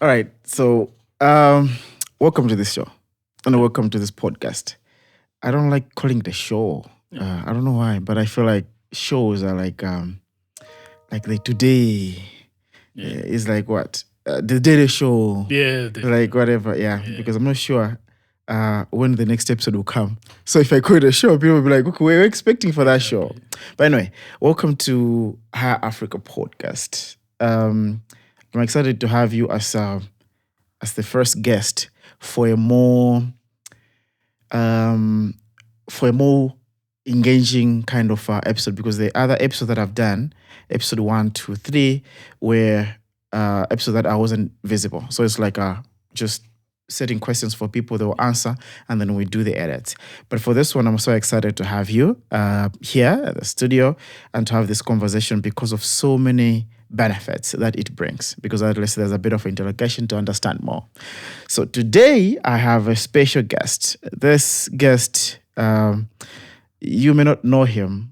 All right. So, welcome to this show and welcome to this podcast. I don't like calling it a show. I don't know why, but I feel like shows are like the today is like what the daily show. Yeah, like whatever. Yeah, because I'm not sure when the next episode will come. So if I call it a show, people will be like, "Okay, we're expecting for that show." But anyway, welcome to Higher Africa podcast. I'm excited to have you as the first guest for a more engaging kind of episode, because the other episode that I've done, episode 1, 2, 3, were episode that I wasn't visible. So it's like just setting questions for people, they will answer, and then we do the edits. But for this one, I'm so excited to have you here at the studio and to have this conversation because of so many benefits that it brings, because at least there's a bit of interrogation to understand more. So today I have a special guest. This guest, you may not know him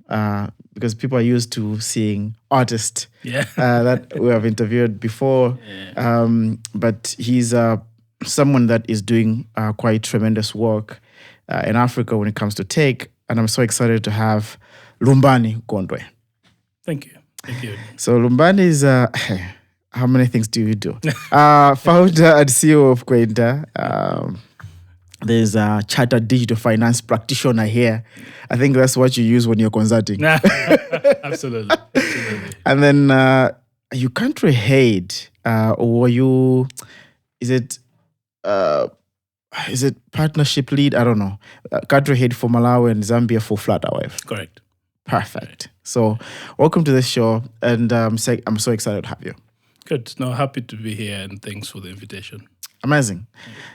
because people are used to seeing artists that we have interviewed before. But he's someone that is doing quite tremendous work in Africa when it comes to tech. And I'm so excited to have Lumbani Gondwe. Thank you. Thank you. So Lumbani is, how many things do you do? Founder and CEO of Kwenda. There's a chartered digital finance practitioner here. I think that's what you use when you're consulting. Absolutely. And then you country head, or you, is it partnership lead? I don't know. Country head for Malawi and Zambia for Flutterwave. Correct. Perfect. So welcome to the show, and I'm so excited to have you. Good. No, happy to be here, and thanks for the invitation. Amazing.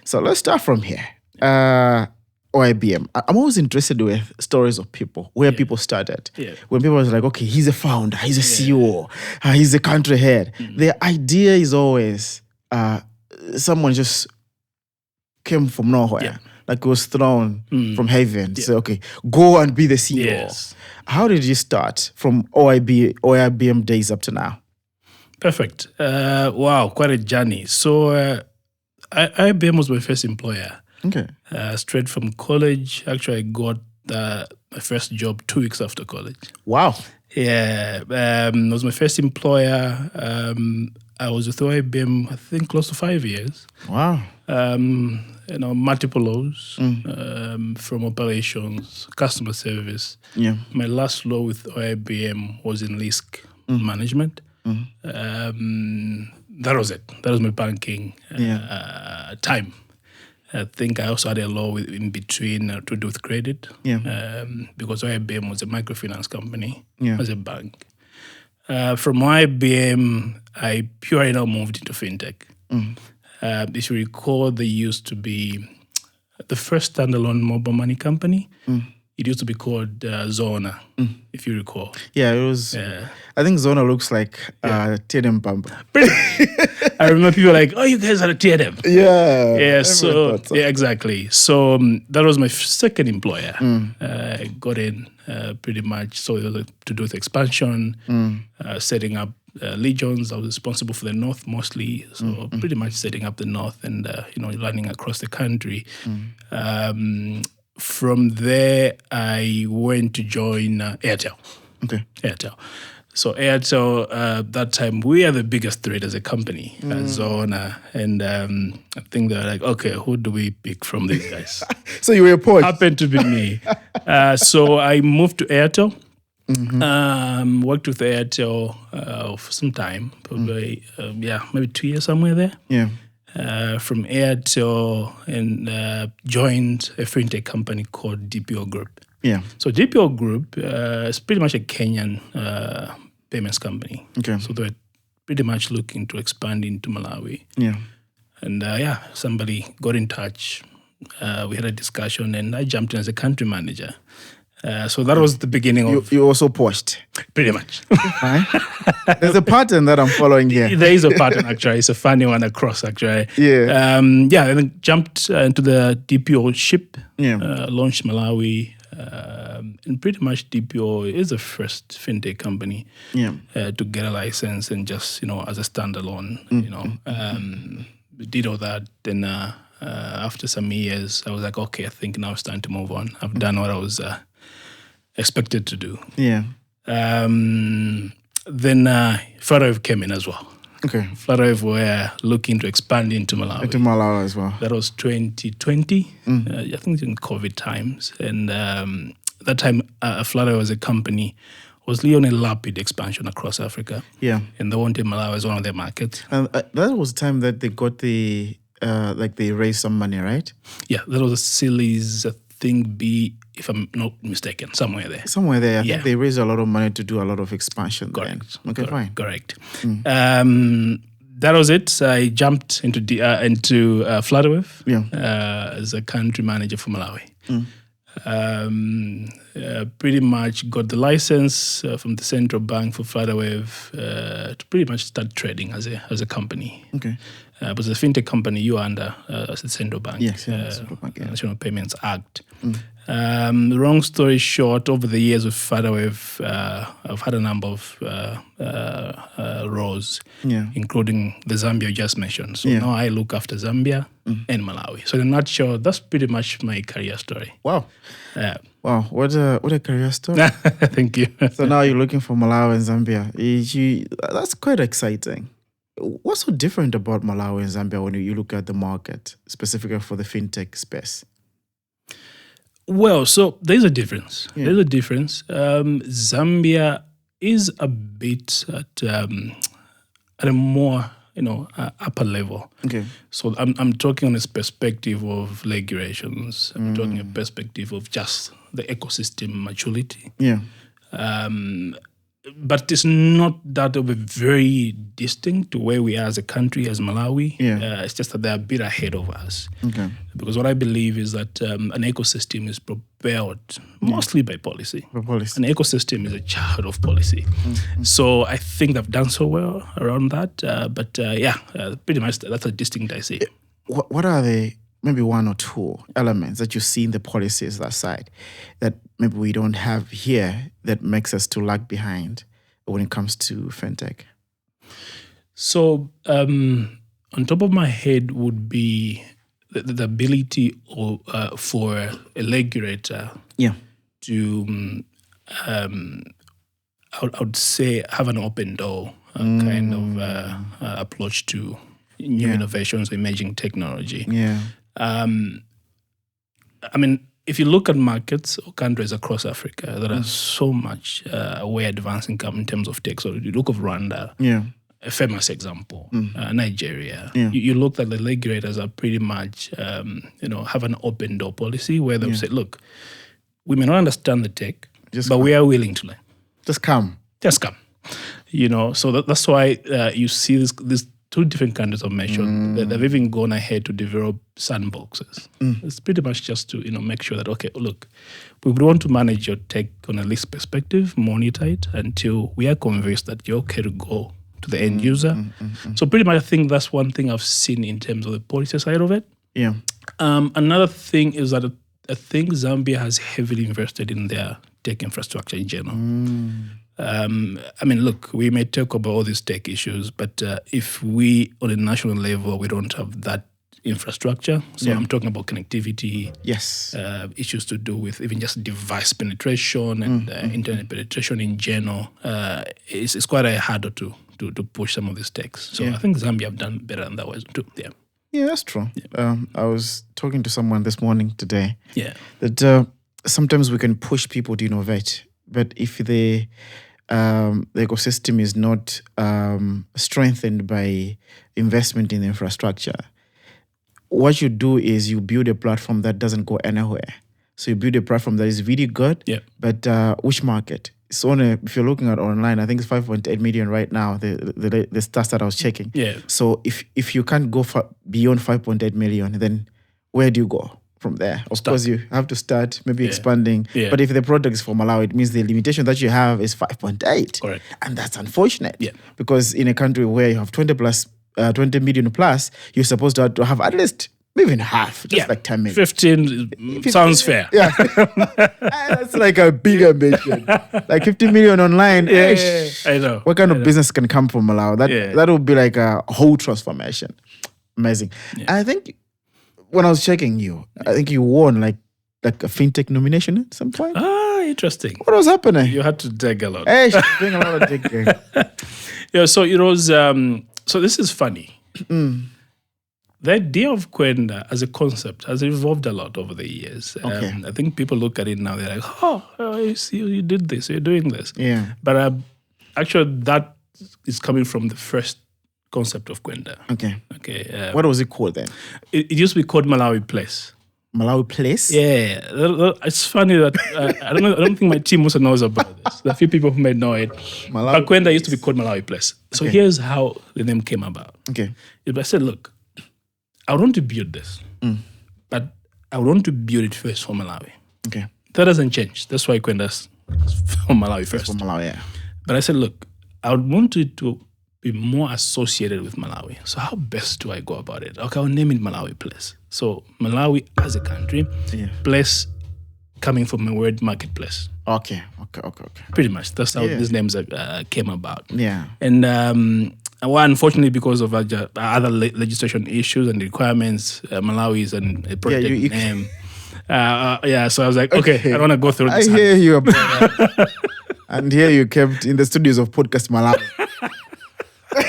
So let's start from here. OIBM. I'm always interested with stories of people, where people started. When people was like, okay, he's a founder, he's a CEO, he's a country head. The idea is always someone just came from nowhere. Like it was thrown from heaven. So, okay, go and be the CEO. Yes. How did you start from OIBM days up to now? Perfect. Wow, quite a journey. So IBM was my first employer. Okay. Straight from college. Actually, I got my first job 2 weeks after college. Wow. Yeah. It was my first employer. I was with OIBM, I think, close to 5 years. Wow. Multiple roles from operations, customer service. Yeah. My last role with OIBM was in risk management. That was it. That was my banking time. I think I also had a role in between to do with credit. Because OIBM was a microfinance company as a bank. From IBM, I purely now moved into fintech. If you recall, there used to be the first standalone mobile money company. It used to be called Zona, if you recall. Yeah, it was. I think Zona looks like TNM Bamba. I remember people like, oh, you guys are a TNM. Yeah. So exactly. So that was my second employer. I got in pretty much. So it was to do with expansion, setting up legions. I was responsible for the North mostly. So pretty much setting up the North and, running across the country. From there, I went to join Airtel. Okay. Airtel. So Airtel, that time, we are the biggest threat as a company, Zona. And I think they're like, okay, who do we pick from these guys? So you were poached. Happened to be me. So I moved to Airtel. Worked with Airtel for some time, probably, maybe 2 years, somewhere there. Yeah. From Airtel and joined a fintech company called DPO Group. Yeah. So DPO Group is pretty much a Kenyan payments company. Okay. So they're pretty much looking to expand into Malawi. Yeah. And somebody got in touch. We had a discussion, and I jumped in as a country manager. So that was the beginning of... You also poached? Pretty much. There's a pattern that I'm following here. There is a pattern, actually. It's a funny one across, actually. Yeah. And then jumped into the DPO ship, launched Malawi. And pretty much DPO is the first fintech company to get a license and just, as a standalone, did all that. Then after some years, I was like, okay, I think now it's time to move on. I've done what I was expected to do. Yeah. Then Flutterwave came in as well. Okay. Flutterwave were looking to expand into Malawi. Into Malawi as well. That was 2020. I think in COVID times. And that time, Flutterwave as a company was really on a rapid expansion across Africa. Yeah. And they wanted Malawi as one of their markets. And that was the time that they got the, they raised some money, right? Yeah, that was a Series, I think, B, if I'm not mistaken, somewhere there. Somewhere there. I think they raised a lot of money to do a lot of expansion. Correct. Then. Okay, fine. Correct. That was it. I jumped into Flutterwave as a country manager for Malawi. Pretty much got the license from the central bank for Flutterwave to pretty much start trading as a company. Okay. But as a fintech company, you are under the central bank. Yes, central bank, National Payments Act. Long story short, over the years with Flutterwave, I've had a number of roles, including the Zambia you just mentioned. So now I look after Zambia and Malawi. So in a nutshell, that's pretty much my career story. Wow. Wow, what a career story. Thank you. So now you're looking for Malawi and Zambia. That's quite exciting. What's so different about Malawi and Zambia when you look at the market, specifically for the fintech space? Well, so there's a difference. There's a difference. Zambia is a bit at a more upper level. Okay. So I'm talking on a perspective of regulations. I'm talking a perspective of just the ecosystem maturity. Yeah. But it's not that of a very distinct to where we are as a country, as Malawi. Yeah. It's just that they're a bit ahead of us. Okay. Because what I believe is that an ecosystem is propelled mostly by policy. An ecosystem is a child of policy. So I think they've done so well around that. Pretty much that's a distinct I see. What are the maybe one or two elements that you see in the policies that side that maybe we don't have here that makes us to lag behind when it comes to fintech? So on top of my head would be the ability for a regulator to, I would say, have an open door kind of approach to new innovations, emerging technology. Yeah. I mean, if you look at markets or countries across Africa that are so much way advanced in terms of tech, so you look at Rwanda, a famous example, Nigeria. You look at the regulators are pretty much, have an open door policy where they'll say, look, we may not understand the tech, but we are willing to learn. Just come. So that's why you see this two different countries of measure. They've even gone ahead to develop sandboxes. It's pretty much just to make sure that, okay, look, we want to manage your tech on a risk perspective, monitor it until we are convinced that you're okay to go to the end user. So pretty much I think that's one thing I've seen in terms of the policy side of it. Yeah. Another thing is that I think Zambia has heavily invested in their tech infrastructure in general. Look, we may talk about all these tech issues, but if we, on a national level, we don't have that infrastructure, so I'm talking about connectivity, issues to do with even just device penetration and internet penetration in general, it's quite a harder to push some of these techs. So I think Zambia have done better than that way too. Yeah, that's true. I was talking to someone this morning today that sometimes we can push people to innovate, but if the ecosystem is not strengthened by investment in infrastructure, what you do is you build a platform that doesn't go anywhere. So you build a platform that is really good, but which market? So if you're looking at online, I think it's 5.8 million right now, the stats that I was checking. So if you can't go beyond 5.8 million, then where do you go from there? Of course, you have to start maybe expanding. But if the product is for Malawi, it means the limitation that you have is 5.8. Correct. And that's unfortunate. Because in a country where you have 20 million plus, you're supposed to have at least maybe even half, just like 10 million. 15 sounds fair. That's like a big ambition. Like 50 million online. I know. What kind of business can come from Malawi? That would be like a whole transformation. Amazing. I think when I was checking you, I think you won like a fintech nomination at some point. Ah, interesting. What was happening? You had to dig a lot. Hey, she's doing a lot of digging. Yeah, so it was. So this is funny. The idea of Kwenda as a concept has evolved a lot over the years. Okay. I think people look at it now, they're like, oh, I see you did this, you're doing this. Yeah. But actually, that is coming from the first concept of Kwenda. Okay. Okay. What was it called then? It used to be called Malawi Place. Malawi Place? Yeah. It's funny that I don't think my team also knows about this. There are a few people who may know it. But Kwenda used to be called Malawi Place. So here's how the name came about. Okay. I said, look, I want to build this, but I want to build it first for Malawi. Okay. That doesn't change. That's why Kwenda's for Malawi first. For Malawi, yeah. But I said, look, I would want it to be more associated with Malawi. So how best do I go about it? Okay, I'll name it Malawi Place. So Malawi as a country, place coming from the word marketplace. Okay. Pretty much. That's how these names came about. Yeah. And unfortunately, because of other legislation issues and requirements, Malawi is a protected name. So I was like, okay, I don't want to go through this. I hear you about that. And here you kept in the studios of Podcast Malawi.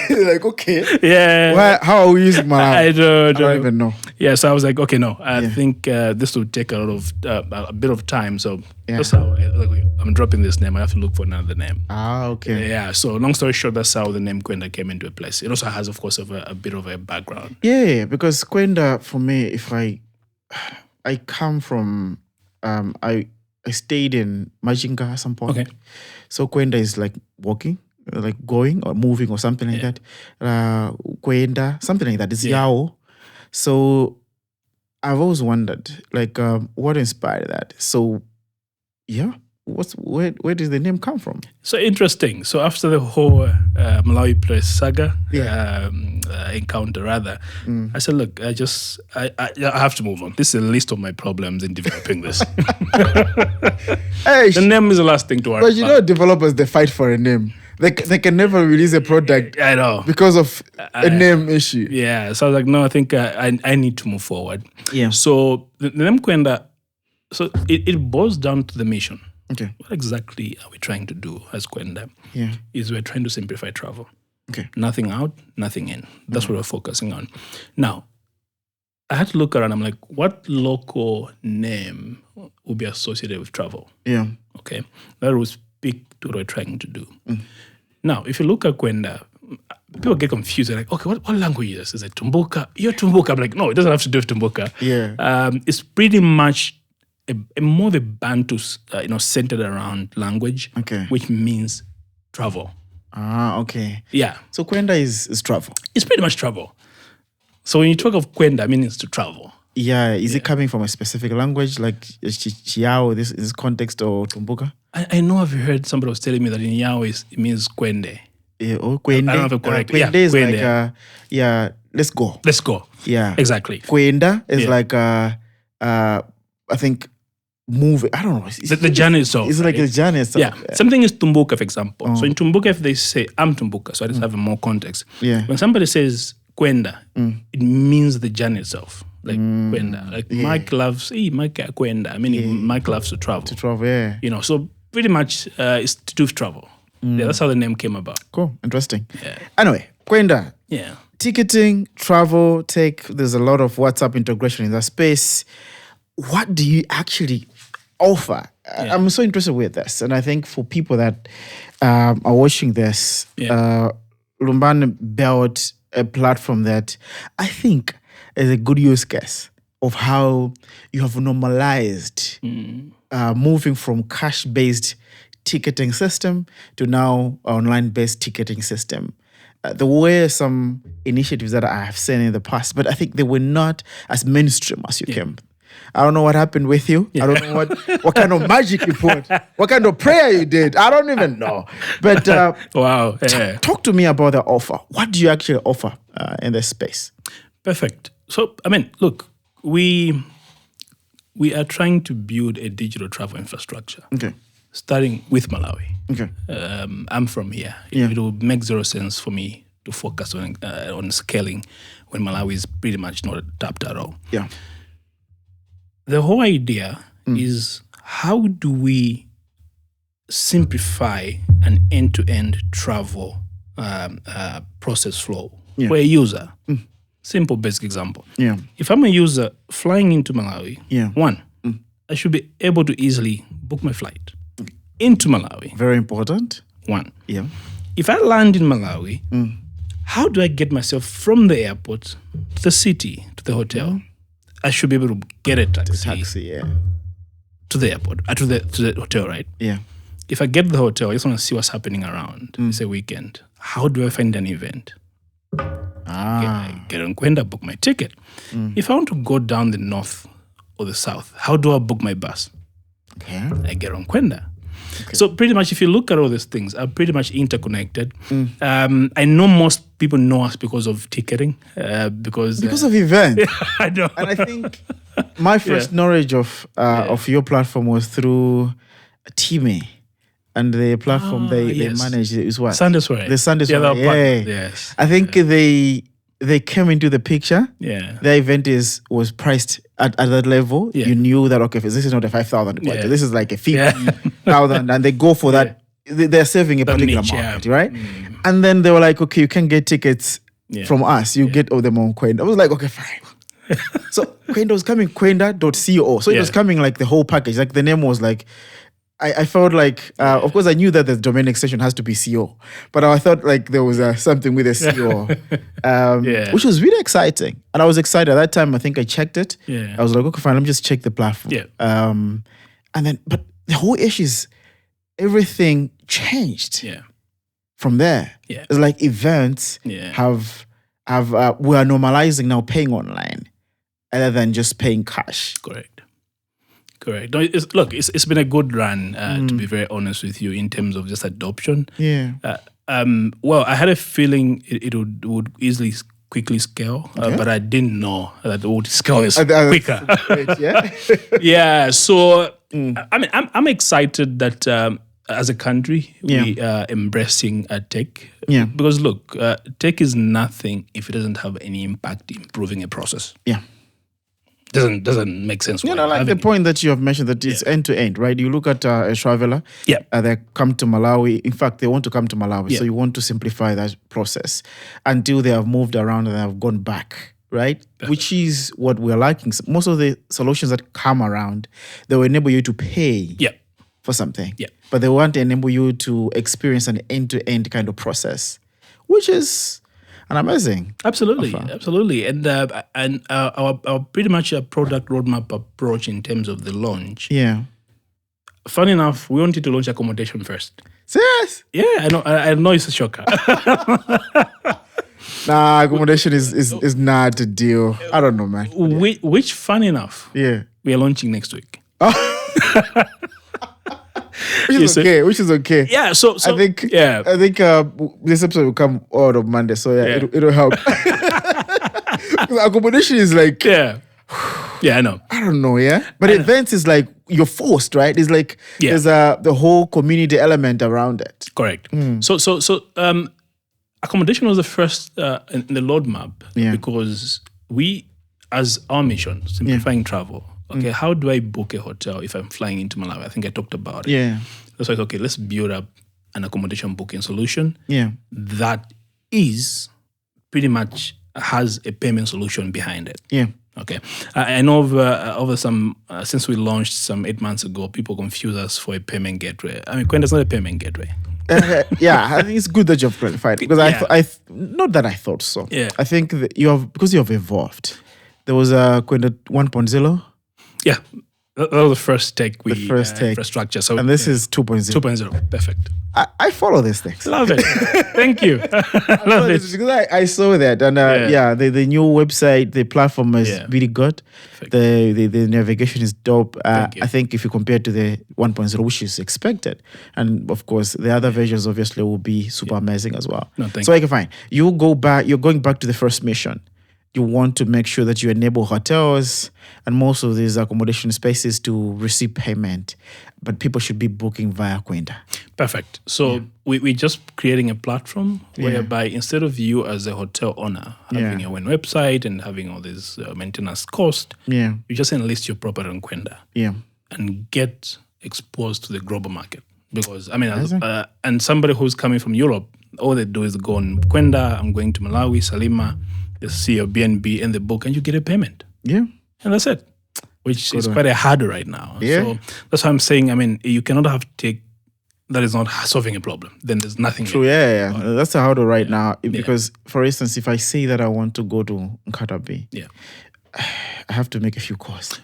Like, okay. Yeah. How are we using Malawi? I don't even know. Yeah, so I was like, okay, no, I think this will take a bit of time. So that's how I'm dropping this name. I have to look for another name. Ah, okay. Yeah, so long story short, that's how the name Kwenda came into a place. It also has, of course, a bit of a background. Yeah, because Kwenda, for me, if I come from, I stayed in Majinga at some point. Okay. So Kwenda is like walking, like going or moving or something like that. Kwenda, something like that. It's Yao. So I've always wondered, like, what inspired that? So, where does the name come from? So interesting. So after the whole Malawi Place saga encounter, rather, I said, look, I have to move on. This is a list of my problems in developing this. Hey, the name is the last thing to worry about. But you know, developers, they fight for a name. They can never release a product. I know. Because of a name issue. Yeah. So I was like, no, I think I need to move forward. Yeah. So the name Kwenda, so it boils down to the mission. Okay. What exactly are we trying to do as Kwenda? Yeah. Is we're trying to simplify travel. Okay. Nothing out, nothing in. That's what we're focusing on. Now, I had to look around. I'm like, what local name would be associated with travel? Yeah. Okay. That will speak to what we're trying to do. Now, if you look at Kwenda, people get confused. They're like, okay, what language is this? Is it Tumbuka? You're Tumbuka. I'm like, no, it doesn't have to do with Tumbuka. Yeah. It's pretty much a more of a Bantu, centered around language, which means travel. Ah, okay. Yeah. So Kwenda is travel. It's pretty much travel. So when you talk of Kwenda, it means to travel. Yeah. Is it coming from a specific language like Chiao, this context, or Tumbuka? I know I've heard somebody was telling me that in Yao it means Kwende. Yeah, or Kwende. I don't know if I'm correct. Kwende is Kwende. Like, let's go. Let's go. Yeah. Exactly. Kwenda is like, I think, move. I don't know. The journey itself. It's like a journey itself. Yeah. Something is Tumbuka, for example. So in Tumbuka, if they say, I'm Tumbuka, so I just have more context. Yeah. When somebody says Kwenda, it means the journey itself. Like Kwenda. Like Mike loves, Mike Kwenda. I mean, Mike loves to travel. Yeah. So pretty much it's to do with travel. Yeah, that's how the name came about. Cool. Interesting. Yeah. Anyway, Kwenda. Yeah. Ticketing, travel, tech, there's a lot of WhatsApp integration in that space. What do you actually offer? I'm so interested with this. And I think for people that are watching this, Lumbani built a platform that I think is a good use case of how you have normalized moving from cash-based ticketing system to now online-based ticketing system. There were some initiatives that I have seen in the past, but I think they were not as mainstream as you came. I don't know what happened with you. I don't know what kind of magic you put, what kind of prayer you did. I don't even know. But wow, talk to me about the offer. What do you actually offer in this space? Perfect. So, I mean, look, we are trying to build a digital travel infrastructure. Okay. Starting with Malawi. Okay. I'm from here. It will make zero sense for me to focus on scaling when Malawi is pretty much not tapped at all. Yeah. The whole idea is, how do we simplify an end-to-end travel process flow for a user? Simple, basic example. Yeah. If I'm a user flying into Malawi, Yeah. one, I should be able to easily book my flight into Malawi. Very important. One. Yeah. If I land in Malawi, how do I get myself from the airport to the city, to the hotel? I should be able to get a taxi Yeah. to the airport, to the hotel, right? Yeah. If I get to the hotel, I just want to see what's happening around. It's a weekend. How do I find an event? I get on Kwenda, book my ticket. If I want to go down the north or the south, how do I book my bus? Okay. I get on Kwenda. So pretty much, if you look at all these things, are pretty much interconnected. I know most people know us because of ticketing, because of events. I know. And I think my first knowledge of your platform was through Time. And the platform they manage is what? Sunday Soiree. The Sunday Soiree. Yeah. Yes. I think they came into the picture. Yeah. The event was priced at that level. Yeah. You knew that, okay, this is not a 5,000 budget. Yeah. This is like a 50,000. And they go for that. They're serving a particular niche, market, right? And then they were like, okay, you can get tickets from us. You get all them on Kwenda. I was like, okay, fine. So Kwenda was coming, Kwenda.co. So it was coming like the whole package. Like the name was like, I felt like, of course, I knew that the domain extension has to be CO, but I thought like there was something with a CO, which was really exciting. And I was excited at that time. I think I checked it. Yeah. I was like, okay, fine, let me just check the platform. Yeah. And then, but the whole issue is everything changed. Yeah. From there. Yeah. It's like events have we are normalizing now paying online, other than just paying cash. Correct. No, it's been a good run, to be very honest with you, in terms of just adoption. Yeah. Well, I had a feeling it would easily quickly scale, but I didn't know that it would scale quicker. Yeah. Yeah. So, I mean, I'm excited that as a country we are embracing tech. Yeah. Because look, tech is nothing if it doesn't have any impact improving a process. Yeah. Doesn't make sense. Like the point that you have mentioned, that it's end to end, right? You look at a traveler, they come to Malawi. In fact, they want to come to Malawi, so you want to simplify that process until they have moved around and have gone back, right? Perfect. Which is what we're liking. Most of the solutions that come around, they will enable you to pay for something, but they want to enable you to experience an end to end kind of process, which is an amazing. Absolutely. And our pretty much a product roadmap approach in terms of the launch. Yeah. Funny enough, we wanted to launch accommodation first. Serious? Yeah, I know it's a shocker. Nah, accommodation is not a deal. I don't know, man. Which funny enough, we are launching next week. Which is okay. Yeah, so I think this episode will come out of Monday, so it'll help. Because accommodation is like I know. I don't know, but events is like you're forced, right? It's like there's the whole community element around it. Correct. So accommodation was the first in the roadmap because we, as our mission, simplifying travel. Okay, how do I book a hotel if I'm flying into Malawi? I think I talked about it. Yeah. That's why, okay, let's build up an accommodation booking solution. Yeah. That is pretty much has a payment solution behind it. Yeah. Okay. I know over some, since we launched some 8 months ago, people confuse us for a payment gateway. I mean, Kwenda's not a payment gateway. I think it's good that you've clarified, because I not that I thought so. Yeah. I think that because you have evolved. There was a Kwenda 1.0. Yeah, that was the first tech infrastructure. So, and this is 2.0. 2.0, perfect. I follow these things. Love it. Thank you. Love it. Because I saw that, and the new website, the platform is really good. The navigation is dope. I think if you compare to the 1.0, which is expected, and of course the other versions obviously will be super amazing as well. No, thank you. Okay, fine. You're going back to the first mission. you want to make sure that you enable hotels and most of these accommodation spaces to receive payment, but people should be booking via Kwenda. Perfect. So we're just creating a platform whereby instead of you as a hotel owner having your own website and having all this maintenance cost, you just enlist your property on Kwenda and get exposed to the global market. Because, I mean, and somebody who's coming from Europe, all they do is go on Kwenda, I'm going to Malawi, Salima, they see your BNB in the book, and you get a payment. Yeah. And that's it, which is quite a hurdle right now. Yeah. So that's why I'm saying, I mean, you cannot have take that is not solving a problem. Then there's nothing. True, that's a hurdle right now. Because, for instance, if I say that I want to go to Nkatabe, I have to make a few calls.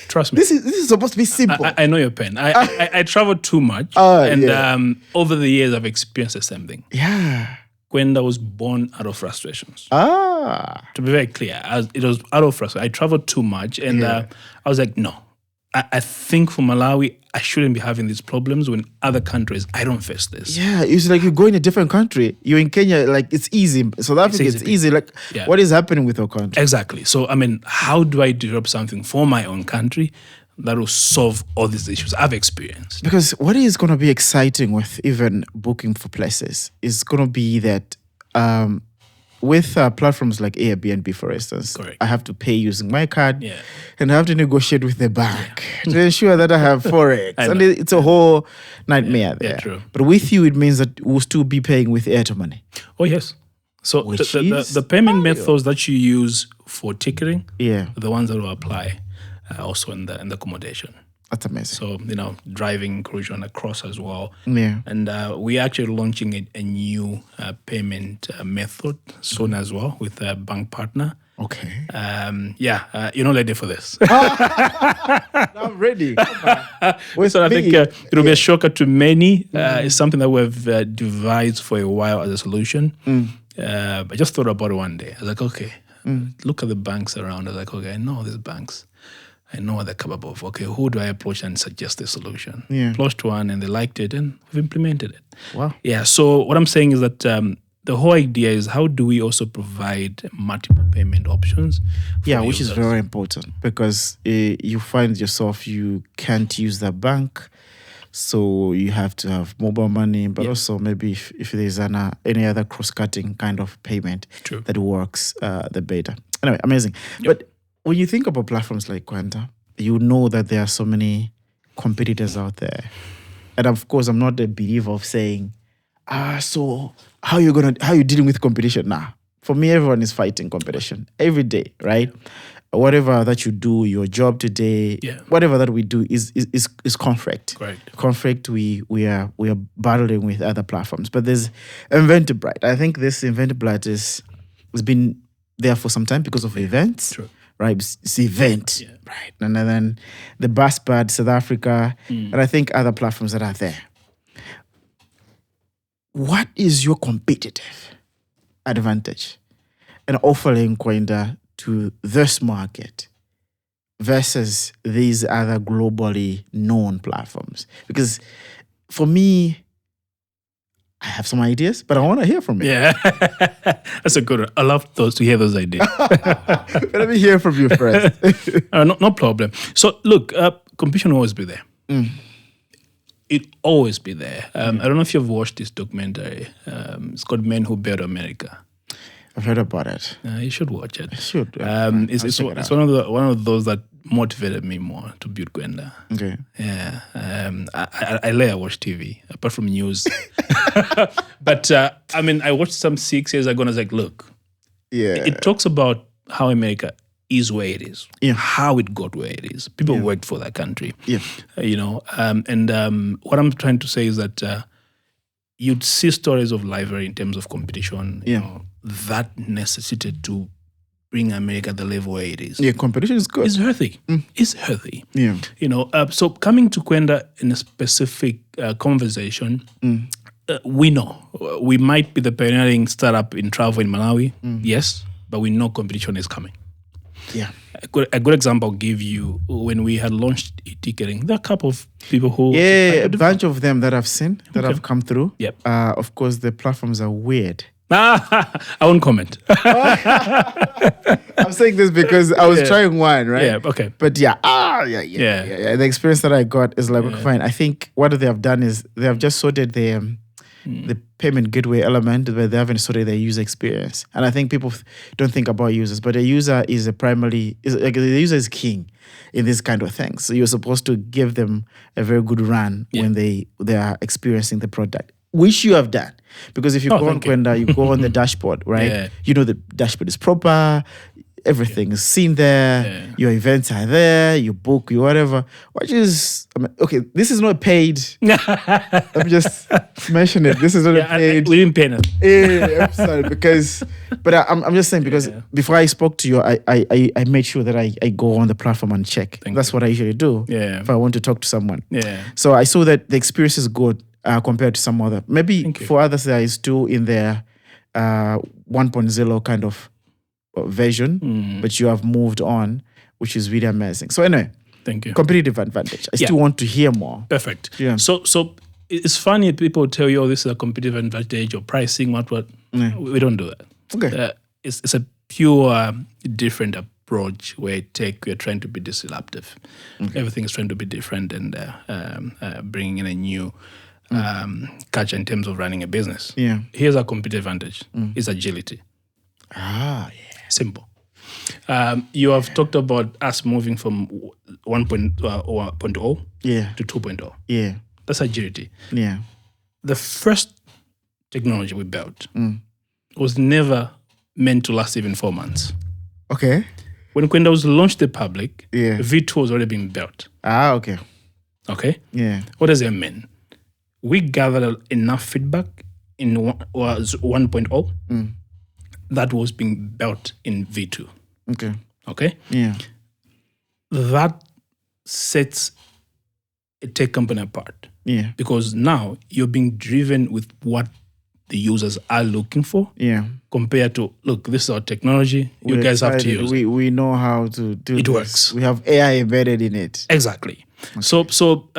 Trust me. This is supposed to be simple. I know your pain. I travel too much. Over the years, I've experienced the same thing. Yeah. Kwenda was born out of frustrations. To be very clear, it was out of frustration. I traveled too much, and I was like, no. I think for Malawi, I shouldn't be having these problems when other countries, I don't face this. Yeah, it's like you go in a different country. You're in Kenya, like it's easy. South Africa, it's easy. Like, what is happening with our country? Exactly. So, I mean, how do I develop something for my own country that will solve all these issues I've experienced? Because what is going to be exciting with even booking for places is going to be that with platforms like Airbnb, for instance, I have to pay using my card and I have to negotiate with the bank to ensure that I have Forex. And it's a whole nightmare there. True. But with you, it means that we'll still be paying with Airtel money. Oh, yes. So the payment methods that you use for ticketing are the ones that will apply also in the accommodation. That's amazing. So, driving inclusion across as well. Yeah. And we're actually launching a new payment method soon as well with a bank partner. Okay. You're not ready for this. I'm ready. So I think it'll be a shocker to many. It's something that we've devised for a while as a solution. I just thought about it one day. I was like, okay, look at the banks around. I was like, okay, I know these banks. I know what they're capable of. Okay, who do I approach and suggest a solution? Approached one and they liked it and we've implemented it. Wow. Yeah, so what I'm saying is that the whole idea is how do we also provide multiple payment options? Yeah, which is very important because you find yourself, you can't use the bank. So you have to have mobile money, but also maybe if there's any other cross-cutting kind of payment that works, the better. Anyway, amazing. But when you think about platforms like Kwenda, you know that there are so many competitors out there. And of course, I'm not a believer of saying, so how you dealing with competition now? For me, everyone is fighting competition every day, right? Whatever that you do, your job today, whatever that we do is conflict. Right. Conflict, we are battling with other platforms. But there's Eventbrite. I think this Eventbrite has been there for some time because of events. True. Right, it's event, right, and then the Busbud, South Africa, and I think other platforms that are there. What is your competitive advantage in offering Kwenda to this market versus these other globally known platforms? Because for me, I have some ideas, but I want to hear from you. Yeah, that's a good one. I love to hear those ideas. But let me hear from you first. No problem. So look, competition will always be there. It always be there. I don't know if you've watched this documentary. It's called Men Who Built America. I've heard about it. You should watch it. I should. It's one of those that motivated me more to build Kwenda. Okay. Yeah. I later watch TV apart from news. But I watched some 6 years ago and I was like, look, it talks about how America is where it is, how it got where it is. People worked for that country. Yeah. What I'm trying to say is that you'd see stories of library in terms of competition, you know, that necessitated to bring America the level where it is. Yeah, competition is good. It's healthy. It's healthy. Yeah. So coming to Kwenda in a specific conversation, we know we might be the pioneering startup in travel in Malawi, yes, but we know competition is coming. Yeah. A good example I'll give you, when we had launched e-ticketing, there are a couple of people who... Yeah, a bunch of them that I've seen, that have come through. Yep. Of course, the platforms are weird. I won't comment. I'm saying this because I was trying one, right? Yeah, okay. But the experience that I got is like, okay, fine. I think what they have done is they have just sorted the payment gateway element, but they haven't sorted their user experience. And I think people don't think about users, but a user is the user is king in this kind of things. So you're supposed to give them a very good run when they are experiencing the product, which you have done. Because if you go on Kwenda, you go on the dashboard, right? Yeah. You know the dashboard is proper, everything is seen there, your events are there, you book, you whatever. Which is, okay, this is not paid. Let me just mention it. This is not a paid. We didn't pay nothing. I'm sorry, but I'm just saying, because before I spoke to you, I made sure that I go on the platform and check. That's what I usually do if I want to talk to someone. Yeah. So I saw that the experience is good. Compared to some other. Maybe for others, there is still in their 1.0 kind of version, but you have moved on, which is really amazing. So anyway, thank you. Competitive advantage. I still want to hear more. Perfect. Yeah. So it's funny, people tell you, oh, this is a competitive advantage or pricing, what. We don't do that. Okay. It's a pure different approach where we're trying to be disruptive. Okay. Everything is trying to be different and bringing in a new culture in terms of running a business. Yeah. Here's our competitive advantage. Is agility. Simple. You have talked about us moving from 1.0 to 2.0. Yeah. That's agility. Yeah. The first technology we built was never meant to last even 4 months. Okay. When Kwenda was launched to the public, V2 was already being built. Okay. Okay? Yeah. What does that mean? We gathered enough feedback in 1.0 that was being built in V2. Okay. Okay? Yeah. That sets a tech company apart. Yeah. Because now you're being driven with what the users are looking for. Yeah. Compared to, look, this is our technology. You guys have to use it. We know how to do it. It works. We have AI embedded in it. Exactly. Okay. So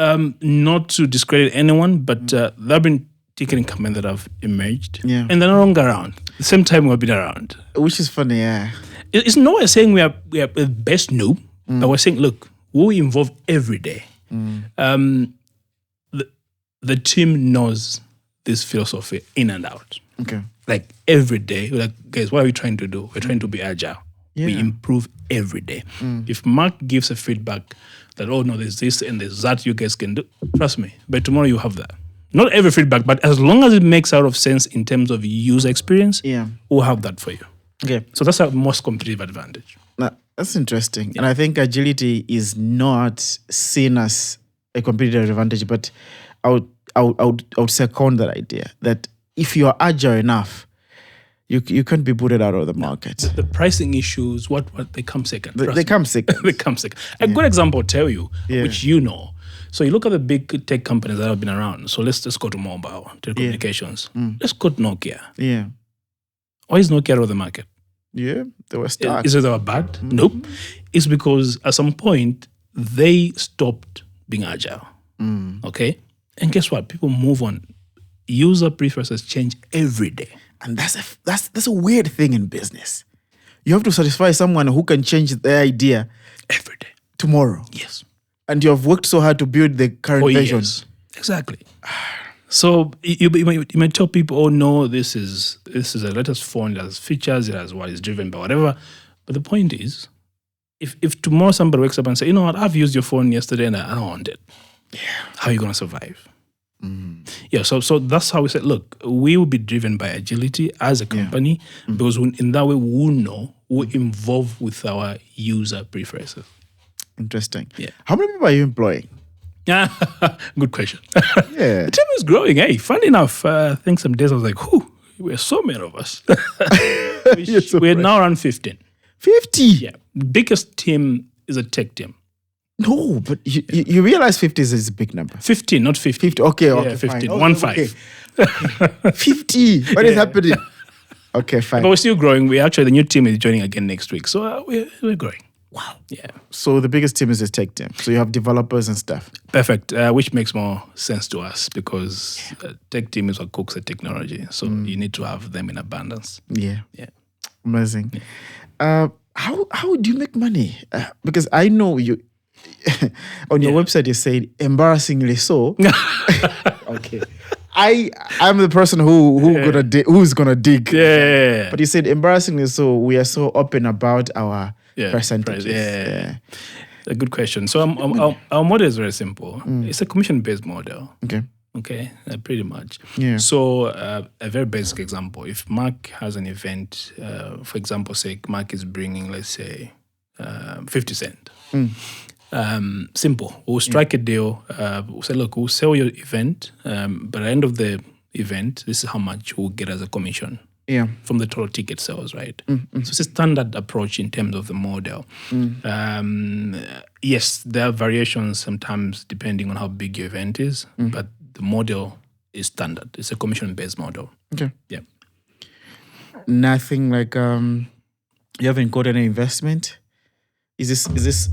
not to discredit anyone, but there have been ticketing companies that have emerged, and they're no longer around. At the same time, we've been around, which is funny. Yeah, it's no way saying we are the best new, but we're saying, look, we involve every day. The team knows this philosophy in and out. Okay, like every day, we're like, guys, what are we trying to do? We're trying to be agile. Yeah. We improve every day. If Mark gives a feedback that, oh no, there's this and there's that you guys can do, trust me, by tomorrow you have that. Not every feedback, but as long as it makes out of sense in terms of user experience, we'll have that for you. Okay. So that's our most competitive advantage. Now, that's interesting. And I think agility is not seen as a competitive advantage, but I would second that idea that if you are agile enough, you can't be booted out of the market. The pricing issues, what they come second. They come second. They come second. A good example I'll tell you, which you know. So you look at the big tech companies that have been around. So let's just go to mobile, telecommunications. Let's go to Nokia. Yeah. Why is Nokia out of the market? Yeah, they were stuck. Is it they were bad? Nope. It's because at some point they stopped being agile. Okay? And guess what? People move on. User preferences change every day. And that's a weird thing in business. You have to satisfy someone who can change their idea every day. Tomorrow. Yes. And you have worked so hard to build the current version. Years. Exactly. So you may tell people, oh no, this is a latest phone, it has features, it has what is driven by whatever. But the point is, if tomorrow somebody wakes up and say, you know what, I've used your phone yesterday and I don't want it. Yeah. How are you gonna survive? Yeah, so that's how we said, look, we will be driven by agility as a company because in that way we'll know, we'll involve with our user preferences. Interesting. Yeah. How many people are you employing? Good question. Yeah. The team is growing. Hey, funny enough, I think some days I was like, we're so many of us. We're now around 15. 50? Yeah. The biggest team is a tech team. No, but you realize 50 is a big number. 15, not 50. 50. Okay, yeah, 15. Fine. 15. Okay. 50. What is happening? Okay, fine. But we're still growing. The new team is joining again next week. So we're growing. Wow. Yeah. So the biggest team is the tech team. So you have developers and stuff. Perfect, which makes more sense to us because tech team is what cooks the technology. So you need to have them in abundance. Yeah. Yeah. Amazing. How do you make money? Because I know you on your website you said embarrassingly so. Okay. I'm the person who's gonna dig. Yeah. But you said embarrassingly so. We are so open about our percentages. Yeah. A good question. So our model is very simple. It's a commission-based model. Okay, pretty much. Yeah. So a very basic example: if Mark has an event, for example, say Mark is bringing, let's say, 50 cent. Simple. We'll strike a deal. We'll say, look, we'll sell your event, but at the end of the event, this is how much we'll get as a commission. Yeah. From the total ticket sales, right? So it's a standard approach in terms of the model. Yes, there are variations sometimes depending on how big your event is, but the model is standard. It's a commission-based model. Okay. Yeah. Nothing like you haven't got any investment. Is this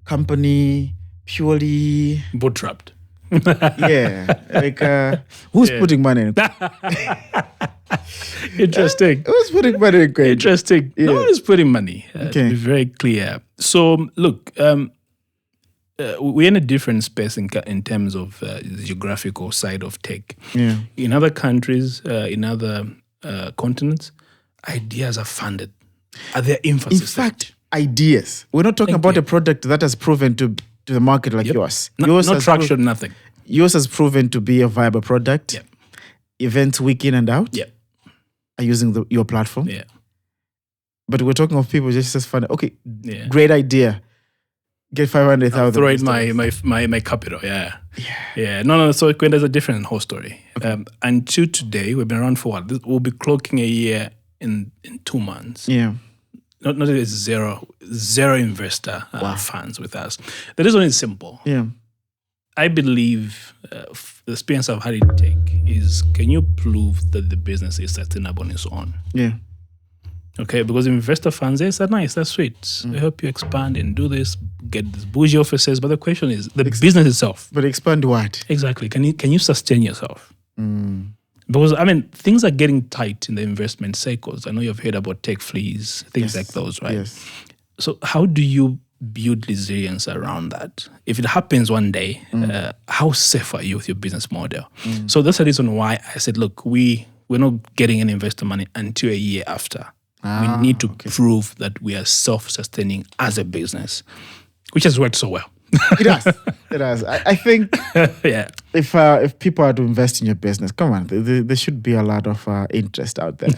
company purely bootstrapped? Yeah. Like who's putting money in? Interesting. Who's putting money in? Interesting. Yeah. No one is putting money. Okay. To be very clear. So look, we're in a different space in terms of the geographical side of tech. Yeah. In other countries, in other continents, ideas are funded. Are there emphasis? In fact, ideas. We're not talking about a product that has proven to the market like yours. No traction, nothing. Yours has proven to be a viable product. Yeah. Events week in and out. Yeah. Are using your platform. Yeah. But we're talking of people just as fun. Okay, yeah. Great idea. Get 500,000. Throw in my capital. Yeah. No. So Kwenda is a different whole story. Okay. Until today, we've been around for what? We'll be clocking a year in 2 months. Yeah. Not it's zero investor funds with us. The reason is simple. Yeah. I believe the experience I've had in tech is, can you prove that the business is sustainable on its own? Yeah. Okay, because investor funds, yes, they're nice, that's sweet. They help you expand and do this, get these bougie offices. But the question is the business itself. But expand what? Exactly. Can you sustain yourself? Because things are getting tight in the investment cycles. I know you've heard about tech fleas, things like those, right? Yes. So how do you build resilience around that? If it happens one day, how safe are you with your business model? So that's the reason why I said, look, we're not getting any investor money until a year after. We need to prove that we are self-sustaining as a business, which has worked so well. It has. I think if people are to invest in your business, come on, there should be a lot of interest out there.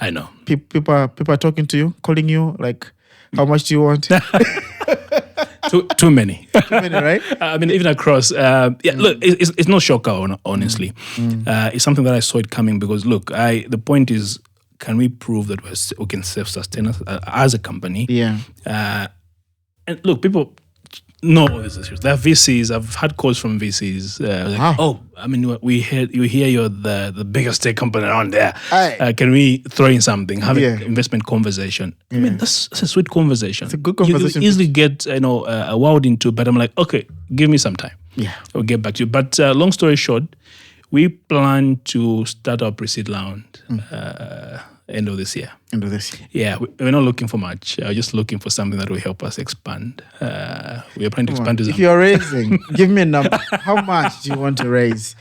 I know. People are talking to you, calling you, like, how much do you want? Too many. Too many, right? Even across. Look, it's no shocker, honestly. It's something that I saw it coming because, look, the point is, can we prove that we can self-sustain as a company? Yeah. And look, people know all these issues. There are VCs. I've had calls from VCs. We hear you're the biggest tech company around there. Can we throw in something? Have an investment conversation. That's a sweet conversation. It's a good conversation. You easily get a world into, but I'm like, okay, give me some time. Yeah, I'll get back to you. But long story short, we plan to start our pre-seed round end of this year. Yeah, we're not looking for much. We're just looking for something that will help us expand. We are planning to expand. If you're raising, give me a number. How much do you want to raise?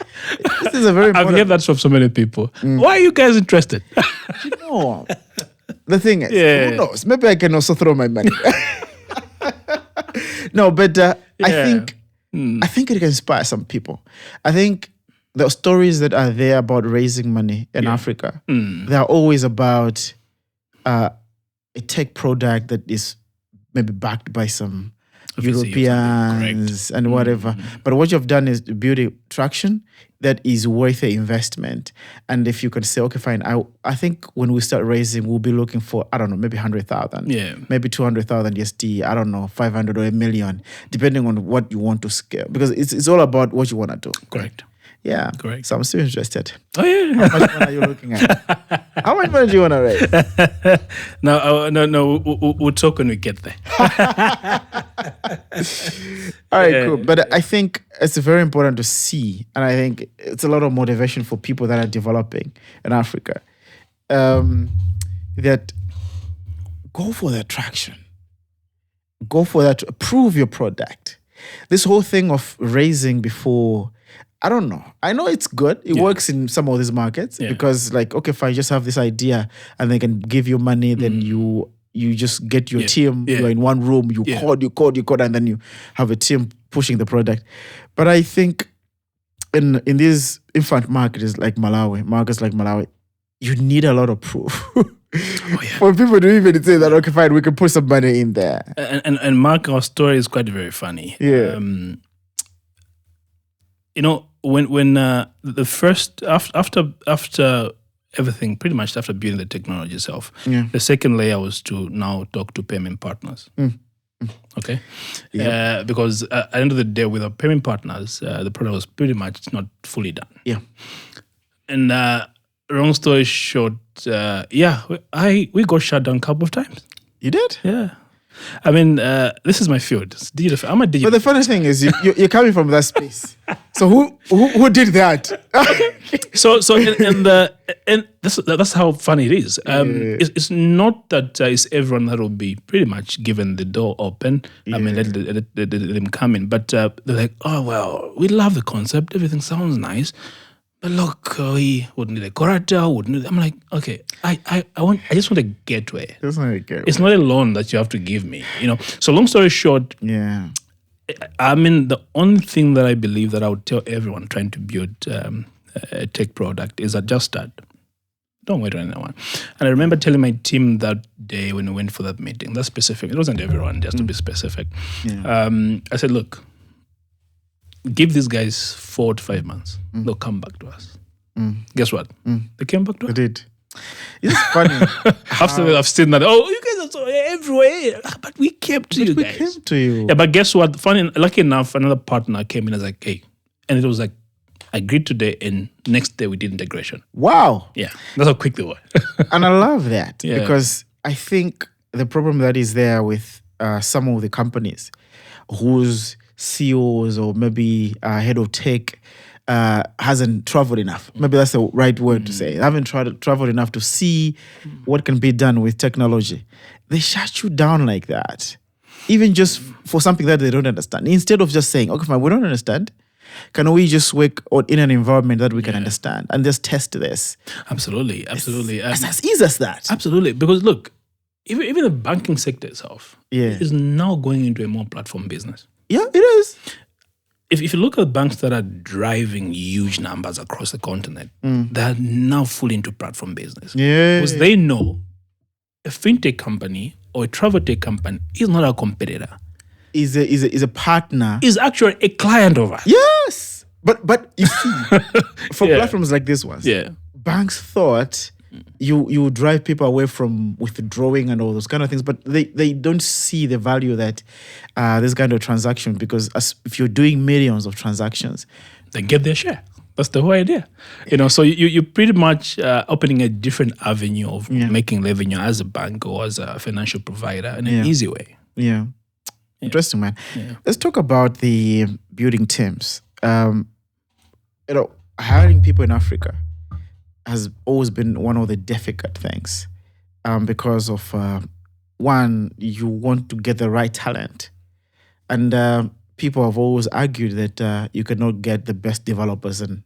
This is a very important... I've heard that from so many people. Why are you guys interested? The thing is, who knows? Maybe I can also throw my money. No, but I think it can inspire some people. I think the stories that are there about raising money in Africa, they are always about a tech product that is maybe backed by some Europeans and whatever. But what you've done is build a traction that is worth the investment. And if you can say, okay, fine, I think when we start raising, we'll be looking for, I don't know, maybe 100,000, maybe 200,000 USD, I don't know, 500 or $1 million, depending on what you want to scale. Because it's all about what you want to do. Correct. Yeah. Correct. So I'm still interested. Oh yeah. How much money are you looking at? How much money do you want to raise? No. We'll talk when we get there. All right, cool. But I think it's very important to see, and I think it's a lot of motivation for people that are developing in Africa, that go for the traction. Go for that. Prove your product. This whole thing of raising before, I don't know. I know it's good. It works in some of these markets because, like, okay, if I just have this idea and they can give you money, then you just get your team. You're in one room. You code, and then you have a team pushing the product. But I think in these infant markets like Malawi, you need a lot of proof. For people to even say that, okay, fine, we can put some money in there. And Mark, our story is quite very funny. Yeah. When the first after everything, pretty much after building the technology itself, the second layer was to now talk to payment partners. Okay, because at the end of the day, with our payment partners, the product was pretty much not fully done. Yeah, and long story short, we got shut down a couple of times. You did? Yeah. I mean, this is my field. I'm a digital. But the funny thing is, you're coming from that space. So who did that? So that's how funny it is. It's not that it's everyone that will be pretty much given the door open. I mean, let them come in. But they're like, oh well, we love the concept. Everything sounds nice. But look, we would need a corridor. I'm like, okay, I just want a gateway. It's not a gateway. It's not a loan that you have to give me, So long story short, I mean, the only thing that I believe that I would tell everyone trying to build a tech product is that just start. Don't wait on anyone. And I remember telling my team that day when we went for that meeting, that's specific. It wasn't everyone, just to be specific. Yeah. I said, look, give these guys 4 to 5 months. They'll come back to us. Guess what? They came back to us. They did. It's funny. After I've seen that, you guys are so everywhere. But we came to you guys. We came to you. Yeah, but guess what? Funny, lucky enough, another partner came in and was like, hey. And it was like, agreed today, and next day we did integration. Wow. Yeah, that's how quick they were. And I love that because I think the problem that is there with some of the companies whose CEOs or maybe head of tech hasn't traveled enough. Maybe that's the right word to say. They haven't traveled enough to see what can be done with technology. They shut you down like that, even just for something that they don't understand. Instead of just saying, okay, fine, we don't understand. Can we just work in an environment that we can understand and just test this? Absolutely. It's as easy as that. Absolutely. Because look, even the banking sector itself is now going into a more platform business. Yeah, it is. If you look at banks that are driving huge numbers across the continent, they're now fully into platform business. Yeah. Because they know a fintech company or a travel tech company is not a competitor. Is a partner. Is actually a client of ours. Yes. But you see, for platforms like this ones, banks thought you drive people away from withdrawing and all those kind of things, but they don't see the value that this kind of transaction, because if you're doing millions of transactions, they get their share. That's the whole idea. So you're pretty much opening a different avenue of making revenue as a bank or as a financial provider in an easy way. Yeah. Interesting, man. Yeah. Let's talk about the building teams. Hiring people in Africa has always been one of the difficult things because of, one, you want to get the right talent. And people have always argued that you cannot get the best developers in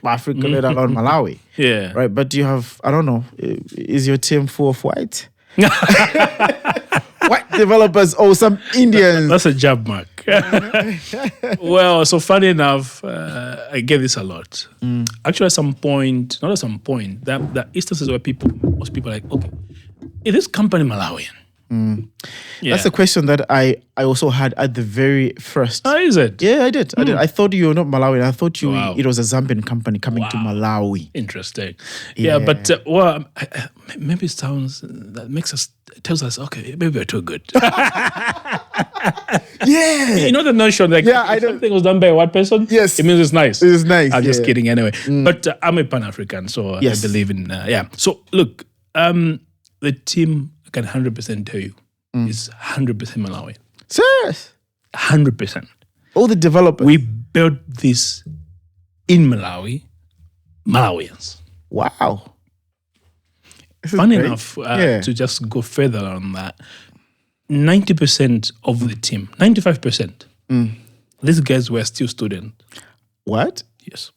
Africa, let alone Malawi. Yeah. Right? But you have, I don't know, is your team full of white? White developers or some Indians? That's a jab, Mark. Well, so funny enough, I get this a lot. Actually, at some point, the instances where most people are like, okay, is this company Malawian? Yeah. That's a question that I also had at the very first. Oh, is it? Yeah, I did. I thought you were not Malawian. I thought Wow. it was a Zambian company coming to Malawi. Interesting. Yeah. Yeah, but maybe it tells us, okay, maybe we're too good. Yeah. You know the notion, like, if something was done by a white person, Yes. it means it's nice. It's nice. I'm just kidding anyway. But I'm a Pan-African, so Yes. I believe in, So look, the team, I can 100% tell you, is 100% Malawi. Serious. 100%. All the developers. We built this in Malawi, Malawians. Wow. Funny enough, to just go further on that, 90% of the team, 95%, these guys were still students. What? Yes.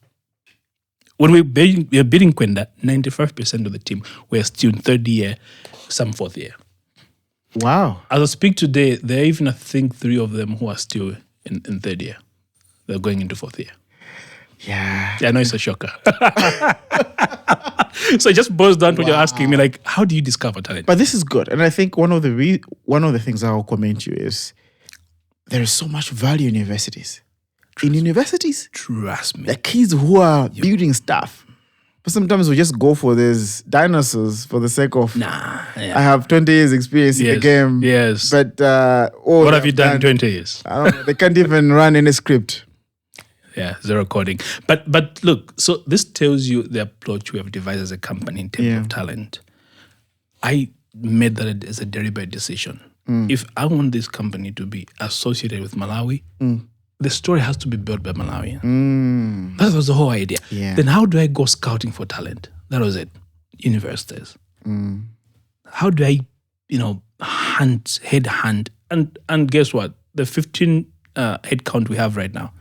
When we were building Kwenda, 95% of the team were still in third year, some fourth year. Wow. As I speak today, there are even, I think, 3 of them who are still in third year. They're going into fourth year. Yeah. I know it's a shocker. So it just boils down to what you're asking me, like, how do you discover talent? But this is good. And I think one of the things I'll commend you is there is so much value in universities. In universities, Trust me. the kids who are building stuff. But sometimes we just go for these dinosaurs for the sake of I have 20 years experience in the game. Yes. But what have you done in 20 years? I don't know, they can't even run any script. Yeah, zero coding. But look, so this tells you the approach we have devised as a company in terms of talent. I made that as a deliberate decision. If I want this company to be associated with Malawi, the story has to be built by Malawians. That was the whole idea. Yeah. Then how do I go scouting for talent? That was it. Universities. How do I, headhunt? And guess what? The 15 head count we have right now,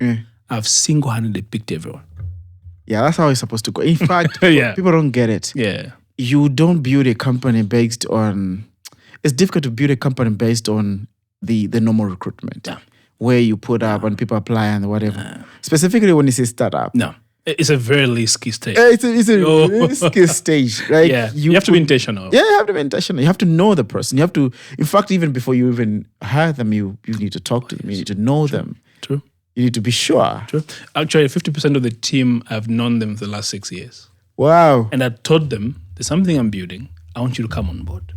I've single-handedly picked everyone. Yeah, that's how it's supposed to go. In fact, people don't get it. Yeah. You don't build a company based on... It's difficult to build a company based on the normal recruitment. Yeah. Where you put up and people apply and whatever. Specifically when you say startup. No. It's a very risky stage. It's a risky stage, right? Yeah. You have to be intentional. Yeah, you have to be intentional. You have to know the person. You have to, in fact, even before you even hire them, you need to talk to them. You need to know them. True. You need to be sure. True. Actually, 50% of the team, I've known them for the last 6 years. Wow. And I told them, there's something I'm building. I want you to come on board.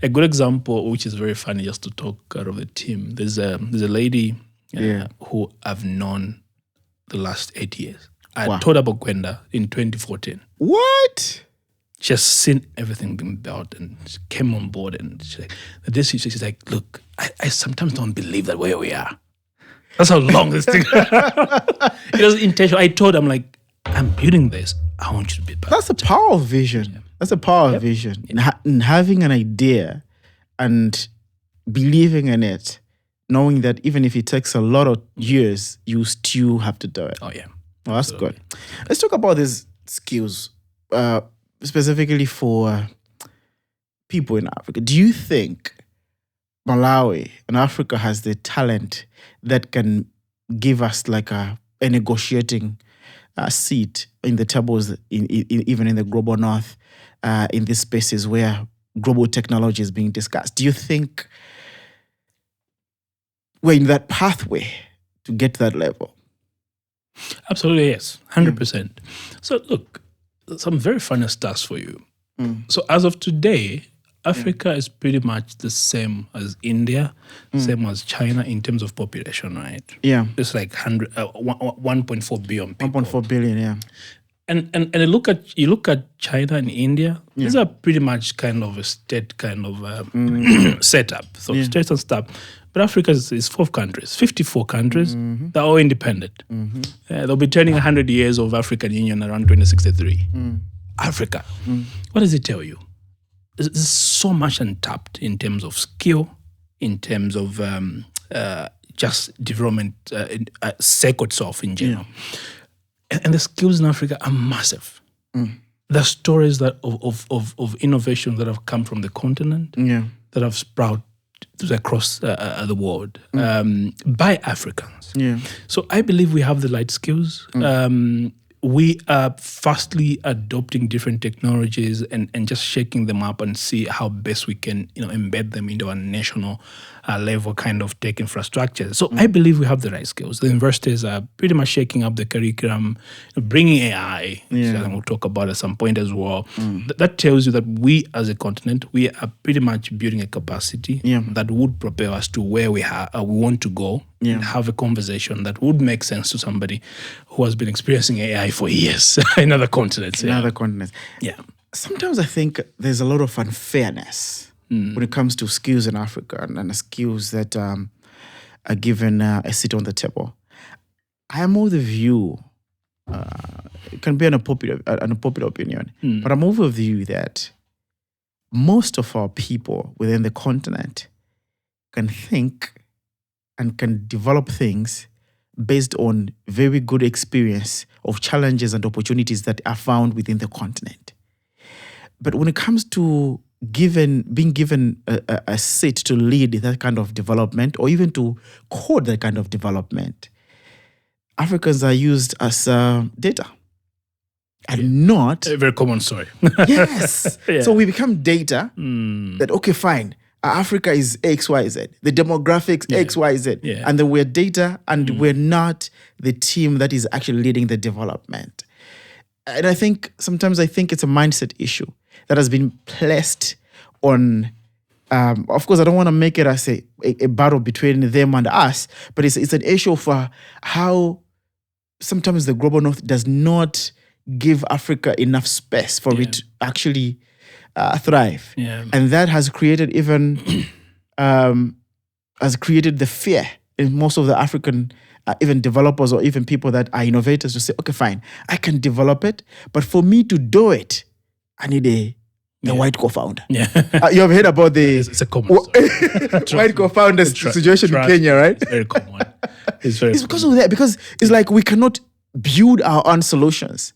A good example, which is very funny, just to talk out of the team. There's a lady who I've known the last 8 years. I told her about Kwenda in 2014. What? She has seen everything being built and she came on board and she's like, look, I sometimes don't believe that where we are. That's how long this thing. It was intentional. I told her, I'm like, I'm building this. I want you to be part. That's a power of vision. Yeah. That's a power of vision. In having an idea and believing in it, knowing that even if it takes a lot of years, you still have to do it. Oh, yeah. Oh, that's good. Let's talk about these skills, specifically for people in Africa. Do you think Malawi and Africa has the talent that can give us like a negotiating seat in the tables, even in the global north, in these spaces where global technology is being discussed? Do you think we're in that pathway to get to that level? Absolutely, yes. 100%. So look, some very funny stats for you. So as of today, Africa is pretty much the same as India, same as China in terms of population, right? Yeah. It's like 1.4 billion people. 1.4 billion, yeah. And you look at China and India, these are pretty much kind of a state kind of setup. So states and stuff. But Africa is 54 countries. They're all independent. They'll be turning 100 years of African Union around 2063. Africa. What does it tell you? There's so much untapped in terms of skill, in terms of just development, SECO itself in general. And the skills in Africa are massive. The stories that of innovation that have come from the continent, that have sprouted across the world by Africans. So I believe we have the right skills. we are fastly adopting different technologies and just shaking them up and see how best we can, embed them into our national level kind of tech infrastructure. So I believe we have the right skills. The universities are pretty much shaking up the curriculum, bringing AI, which we'll talk about at some point as well. That tells you that we as a continent, we are pretty much building a capacity that would propel us to where we want to go and have a conversation that would make sense to somebody who has been experiencing AI for years in other continents. Yeah. Sometimes I think there's a lot of unfairness when it comes to skills in Africa and skills that are given a seat on the table. I am of the view, it can be an unpopular opinion, but I'm of the view that most of our people within the continent can think and can develop things based on very good experience of challenges and opportunities that are found within the continent. But when it comes to being given a seat to lead that kind of development or even to code that kind of development, Africans are used as data and not... A very common story. Yes. So we become data that, okay, fine, Africa is XYZ, the demographics XYZ, and then we're data and we're not the team that is actually leading the development. And I think sometimes it's a mindset issue that has been placed on, of course, I don't want to make it as a battle between them and us, but it's an issue for how sometimes the global north does not give Africa enough space for it to actually thrive. And that has created the fear in most of the African even developers or even people that are innovators to say, okay, fine, I can develop it, but for me to do it, I need a white co-founder. You have heard about it's a common white co-founder situation in Kenya, right? It's very common. It's because of that, because it's like we cannot build our own solutions.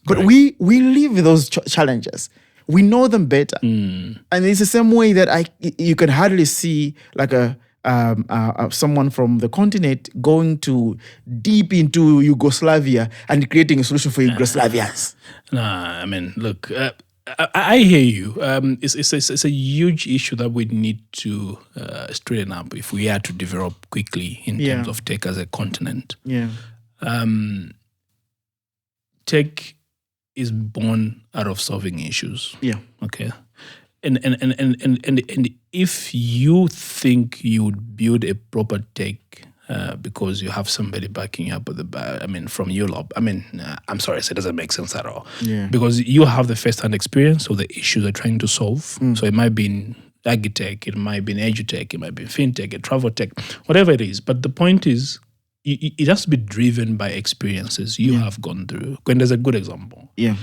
But we live with those challenges. We know them better. And it's the same way that you can hardly see like someone from the continent going to deep into Yugoslavia and creating a solution for Yugoslavians. I mean, look, I hear you. It's a huge issue that we need to straighten up if we are to develop quickly in terms of tech as a continent. Tech is born out of solving issues. Okay. And if you think you would build a proper tech because you have somebody backing you up with from Europe, I'm sorry, so it doesn't make sense at all. Because you have the first-hand experience of the issues they're trying to solve. So it might be in agri-tech, it might be in edutech, it might be in fintech, travel tech, whatever it is. But the point is, it has to be driven by experiences you have gone through. Kwenda's a good example. The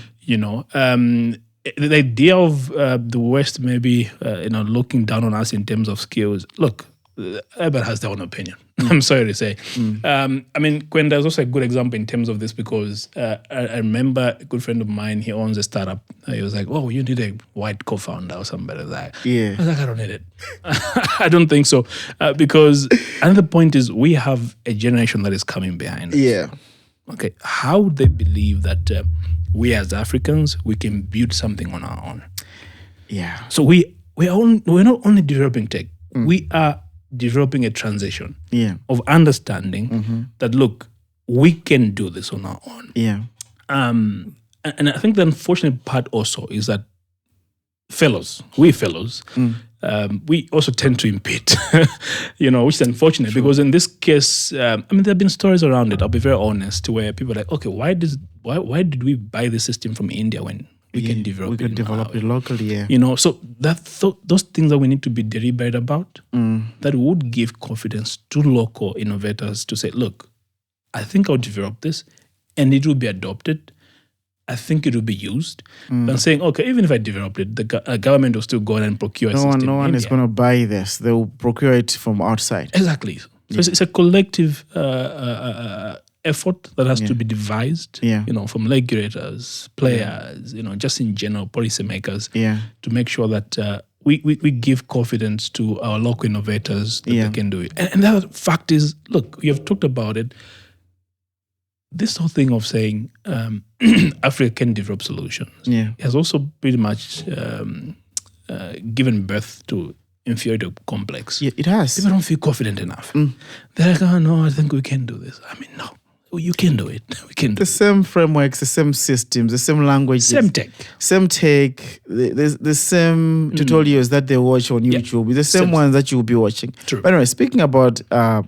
idea of the West maybe looking down on us in terms of skills. Look, everybody has their own opinion. I'm sorry to say. Kwenda is also a good example in terms of this because I remember a good friend of mine, he owns a startup. He was like, oh, you need a white co-founder or somebody like that. I was like, I don't need it. I don't think so. Because another point is we have a generation that is coming behind us. Okay, how would they believe that we as Africans, we can build something on our own? So we're not only developing tech, we are developing a transition of understanding that, look, we can do this on our own. And I think the unfortunate part also is that we fellows, we also tend to impede, which is unfortunate because in this case, there have been stories around it, I'll be very honest, where people are like, okay, why did we buy the system from India when we can develop it locally? So those things that we need to be deliberate about, that would give confidence to local innovators to say, look, I think I'll develop this and it will be adopted. I think it will be used. Than saying, okay, even if I develop it, the government will still go and procure a system. No one is going to buy this. They will procure it from outside. Exactly. So it's a collective effort that has to be devised, from regulators, players, just in general, policymakers, to make sure that we give confidence to our local innovators that they can do it. And the other fact is, look, you have talked about it, this whole thing of saying Africa can develop solutions has also pretty much given birth to inferiority complex. Yeah, it has. People don't feel confident enough. They're like, oh no, I think we can do this. I mean, no, you can do it. We can do the same frameworks, the same systems, the same language, same tech, the same tutorials that they watch on YouTube, the same ones that you'll be watching. True. But anyway, speaking about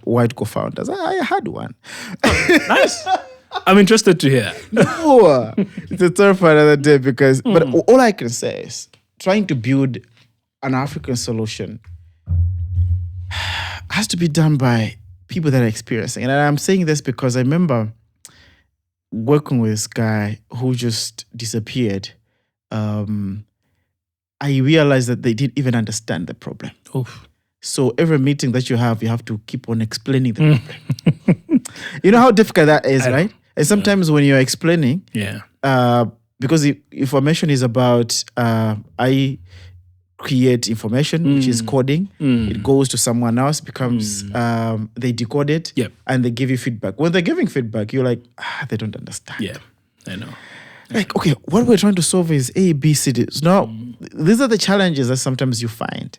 white co-founders, I had one. Nice. I'm interested to hear. No, it's a story for another day because. But all I can say is trying to build an African solution has to be done by people that are experiencing. And I'm saying this because I remember working with this guy who just disappeared. I realized that they didn't even understand the problem. Oof. So every meeting that you have to keep on explaining the problem. You know how difficult that is, right? And sometimes when you're explaining, because the information is about, I create information, which is coding. It goes to someone else, becomes, they decode it, and they give you feedback. When they're giving feedback, you're like, they don't understand. Yeah, I know. Like, okay, what we're trying to solve is A, B, C, D. Now, these are the challenges that sometimes you find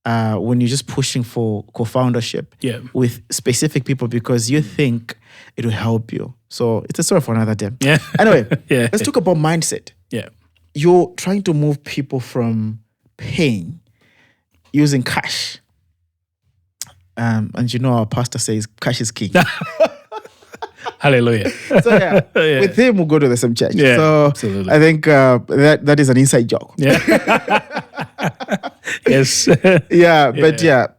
when you're just pushing for co-foundership with specific people because you think it will help you. So it's a story for another day. Yeah. Anyway, let's talk about mindset. Yeah. You're trying to move people from paying using cash. And you know our pastor says cash is king. Hallelujah. So with him we'll go to the same church. Yeah, so absolutely. I think that is an inside joke. Yeah. Yes. But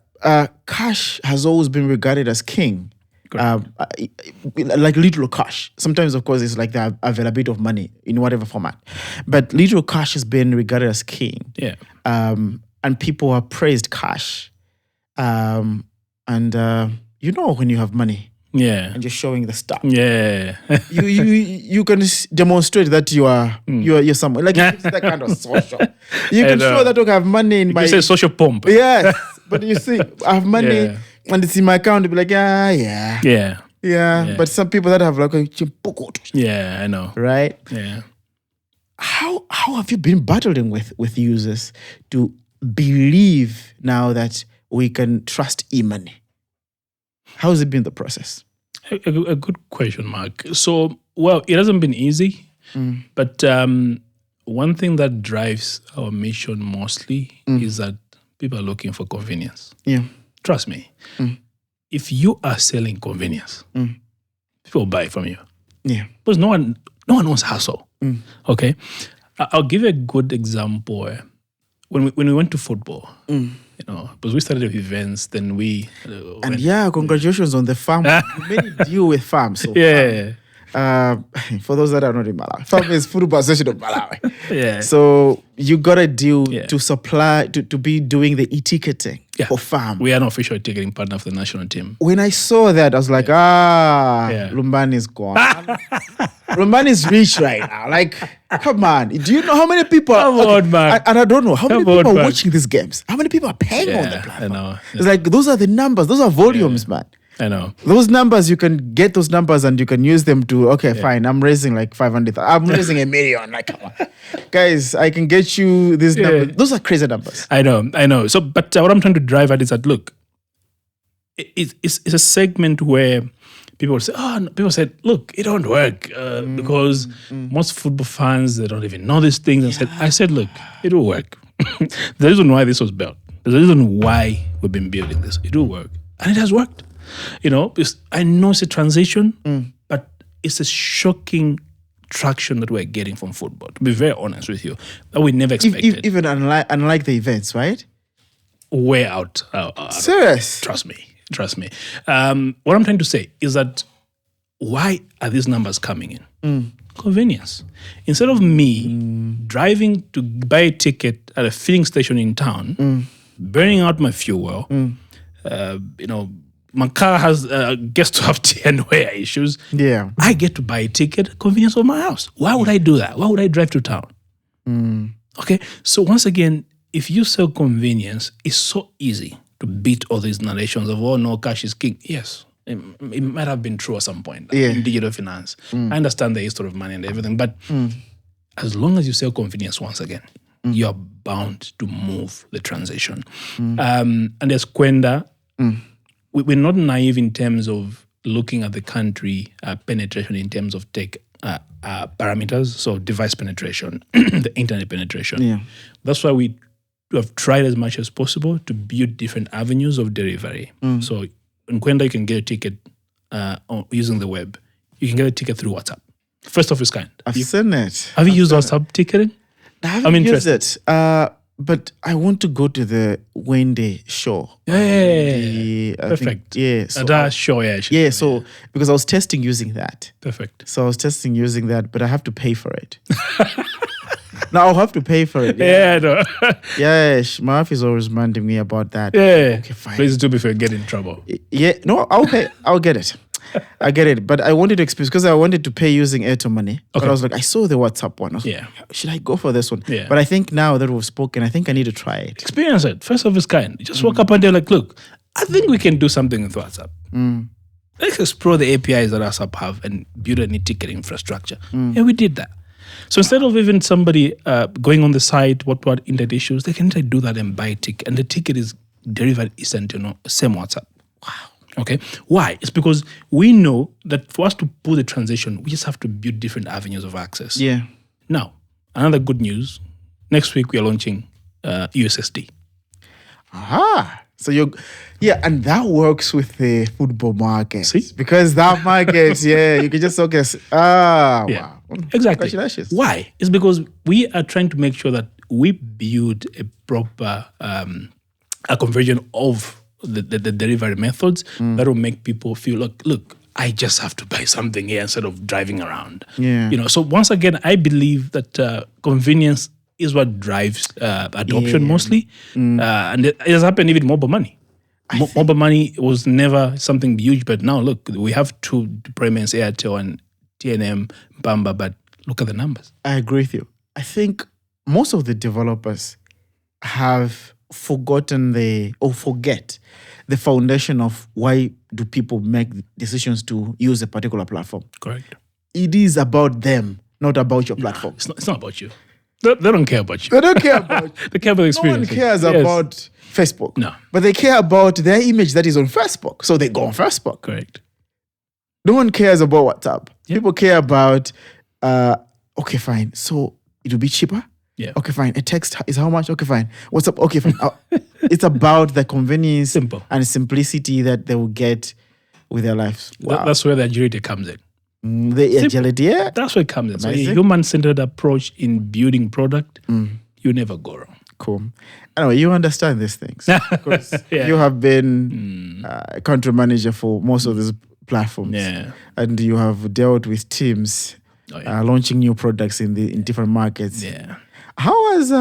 cash has always been regarded as king. Like literal cash. Sometimes, of course, it's like the availability of money in whatever format. But literal cash has been regarded as king. Yeah. And people have praised cash. And when you have money, and you're showing the stuff, you can demonstrate that you're someone like it's that kind of social. You can show that I have money in my. You say social pump. Yes, but you see, I have money. And it's in my account to be like, yeah. But some people that have like I know. Right? Yeah. How have you been battling with users to believe now that we can trust e-money? How has it been the process? A good question, Mark. So, well, it hasn't been easy, but one thing that drives our mission mostly is that people are looking for convenience. Yeah. Trust me. If you are selling convenience, people buy from you. Yeah. Because no one wants hassle. Okay? I'll give you a good example. When we went to football, because we started with events, then we... congratulations on the farm. You made a deal with farm. So for those that are not in Malawi, farm is Football Association of Malawi. Yeah. So you got a deal to supply, to be doing the e-ticketing for farm. We are an official ticketing partner of the national team. When I saw that, I was like, Lumbani is gone. Lumbani is rich right now. Like, come on. Do you know how many people are... man. And I don't know. How many people are watching these games? How many people are paying on the platform? I know. It's like, those are the numbers. Those are volumes, man. I know. Those numbers, you can get those numbers and you can use them to, fine, I'm raising like 500,000. I'm raising $1 million. Like, come on. Guys, I can get you these numbers. Those are crazy numbers. I know. So, but what I'm trying to drive at is that, look, it's a segment where people said, look, it don't work because most football fans, they don't even know these things. I said, look, it will work. The reason why this was built, the reason why we've been building this, it will work. And it has worked. I know it's a transition, but it's a shocking traction that we're getting from football, to be very honest with you, that we never expected. Even unlike the events, right? Way out. Serious? Trust me. What I'm trying to say is that why are these numbers coming in? Convenience. Instead of me driving to buy a ticket at a filling station in town, burning out my fuel, my car gets to have tear and wear issues. Yeah. I get to buy a ticket at the convenience of my house. Why would I do that? Why would I drive to town? Okay. So once again, if you sell convenience, it's so easy to beat all these narrations of, oh no, cash is king. Yes, it might have been true at some point Yeah. in digital finance. I understand the history of money and everything, but as long as you sell convenience once again, you are bound to move the transition. And as Kwenda, we're not naive in terms of looking at the country penetration in terms of tech parameters, so device penetration, the internet penetration. Yeah. That's why we have tried as much as possible to build different avenues of delivery. So in Kwenda, you can get a ticket using the web. You can get a ticket through WhatsApp. First of its kind. I've seen it. Have you used WhatsApp ticketing? I haven't I'm used it. But I want to go to the Wende show. Perfect. So That's sure, yeah. so because I was testing using that. Perfect. So I was testing using that, but I have to pay for it. Now I'll have to pay for it. Yeah, no. My wife is always reminding me about that. Yeah. Okay, fine. Please do before you get in trouble. Yeah, no, I'll pay. I'll get it. I get it. But I wanted to experience because I wanted to pay using Airtel money. But I was like, I saw the WhatsApp one. I was like, should I go for this one? Yeah. But I think now that we've spoken, I think I need to try it. Experience it. First of its kind. You just walk up and they're like, look, I think we can do something with WhatsApp. Let's explore the APIs that WhatsApp have and build a ticket infrastructure. And we did that. So instead of even somebody going on the site, what internet issues, they can do that and buy a ticket. And the ticket is delivered instantly, same WhatsApp. Wow. Okay. Why? It's because we know that for us to pull the transition, we just have to build different avenues of access. Yeah. Now, another good news. Next week, we are launching USSD. So and that works with the football market. See? Because that market, you can just focus. Wow. Exactly. Congratulations. Why? It's because we are trying to make sure that we build a proper a conversion of the delivery methods that will make people feel like, look, I just have to buy something here instead of driving around. Yeah. So once again, I believe that convenience is what drives adoption mostly. And it has happened even mobile money. Mobile money was never something huge, but now look, we have two deployments, Airtel and TNM, Bamba, but look at the numbers. I agree with you. I think most of the developers have forget the foundation of why do people make decisions to use a particular platform. Correct. It is about them, not about your platform. It's not about you. They don't care about you. They don't care about They care about the No one experience. cares about Facebook. No. But they care about their image that is on Facebook. So they go on Facebook. Correct. No one cares about WhatsApp. People care about, okay, fine. So it will be cheaper. Yeah. Okay, fine. A text is how much? Okay, fine. What's up? Okay, fine. It's about the convenience and simplicity that they will get with their lives. Wow. That's where the agility comes in. The agility, yeah. That's where it comes in. So a Amazing. human-centered approach in building product, you never go wrong. Cool. Anyway, you understand these things. Because you have been a country manager for most of these platforms. Yeah. And you have dealt with teams launching new products in different markets. Yeah. How has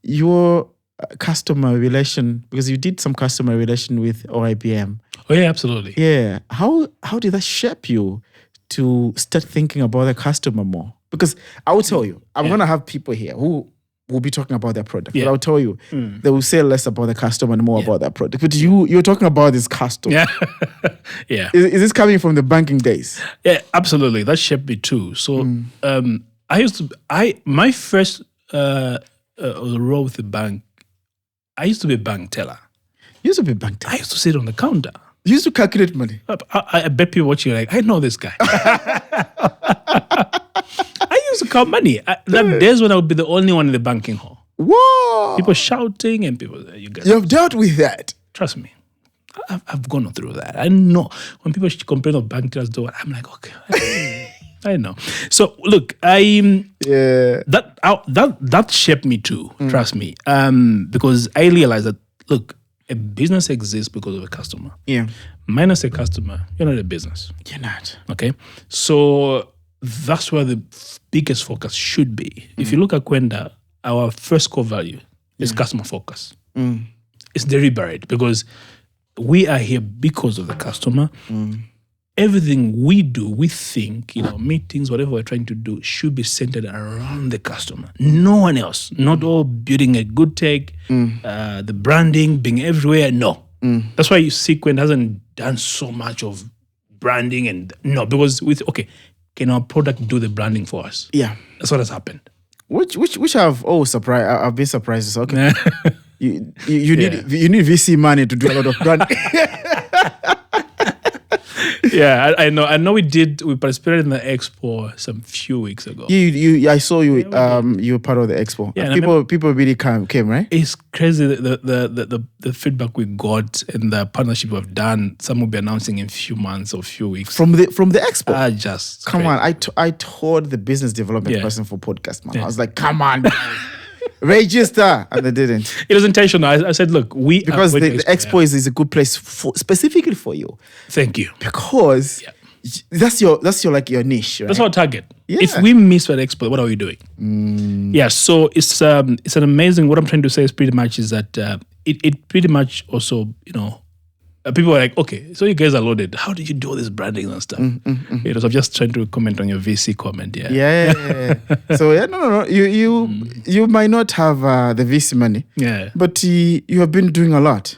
your customer relation, because you did some customer relation with OIBM. Oh, yeah, absolutely. Yeah. How did that shape you to start thinking about the customer more? Because I will tell you, I'm going to have people here who will be talking about their product. But I'll tell you, they will say less about the customer and more about that product. But you're talking about this customer. Yeah. Yeah. Is this coming from the banking days? Yeah, absolutely. That shaped me too. So my first role with the bank, I used to be a bank teller. You used to be a bank teller? I used to sit on the counter. You used to calculate money? I bet people watching are like, I know this guy. I used to count money. That days when I would be the only one in the banking hall. Whoa! People shouting and people, you have dealt with that? Trust me. I've gone through that. I know. When people complain of bank tellers, I'm like, okay. I know. So look, that shaped me too. Trust me, because I realized that look, a business exists because of a customer. Yeah. Minus a customer, you're not a business. You're not. Okay. So that's where the biggest focus should be. If you look at Kwenda, our first core value is customer focus. It's deliberate because we are here because of the customer. Everything we do, we think, meetings, whatever we're trying to do, should be centered around the customer. No one else. Not all building a good tech, the branding, being everywhere. No. That's why you see Kwenda hasn't done so much of branding because can our product do the branding for us? Yeah. That's what has happened. Which I've surprised. I've been surprised. So, okay. you need VC money to do a lot of branding. Yeah, I know. I know we participated in the expo some few weeks ago. I saw you. You were part of the expo. Yeah, people really came, right? It's crazy the feedback we got and the partnership we've done. Some will be announcing in a few months or few weeks from the expo. Just come crazy. on! I told the business development person for podcast, man. I was like, come on. Register, and they didn't. It was intentional. I said, look, because the expo is a good place specifically for you. Thank you. Because that's your niche, right? That's our target. Yeah. If we miss that expo, what are we doing? Yeah. So it's an amazing. What I'm trying to say is pretty much is that it pretty much also people are like, okay, so you guys are loaded. How did you do all this branding and stuff? So I'm just trying to comment on your VC comment. Yeah. So no. You might not have the VC money. Yeah. But you have been doing a lot.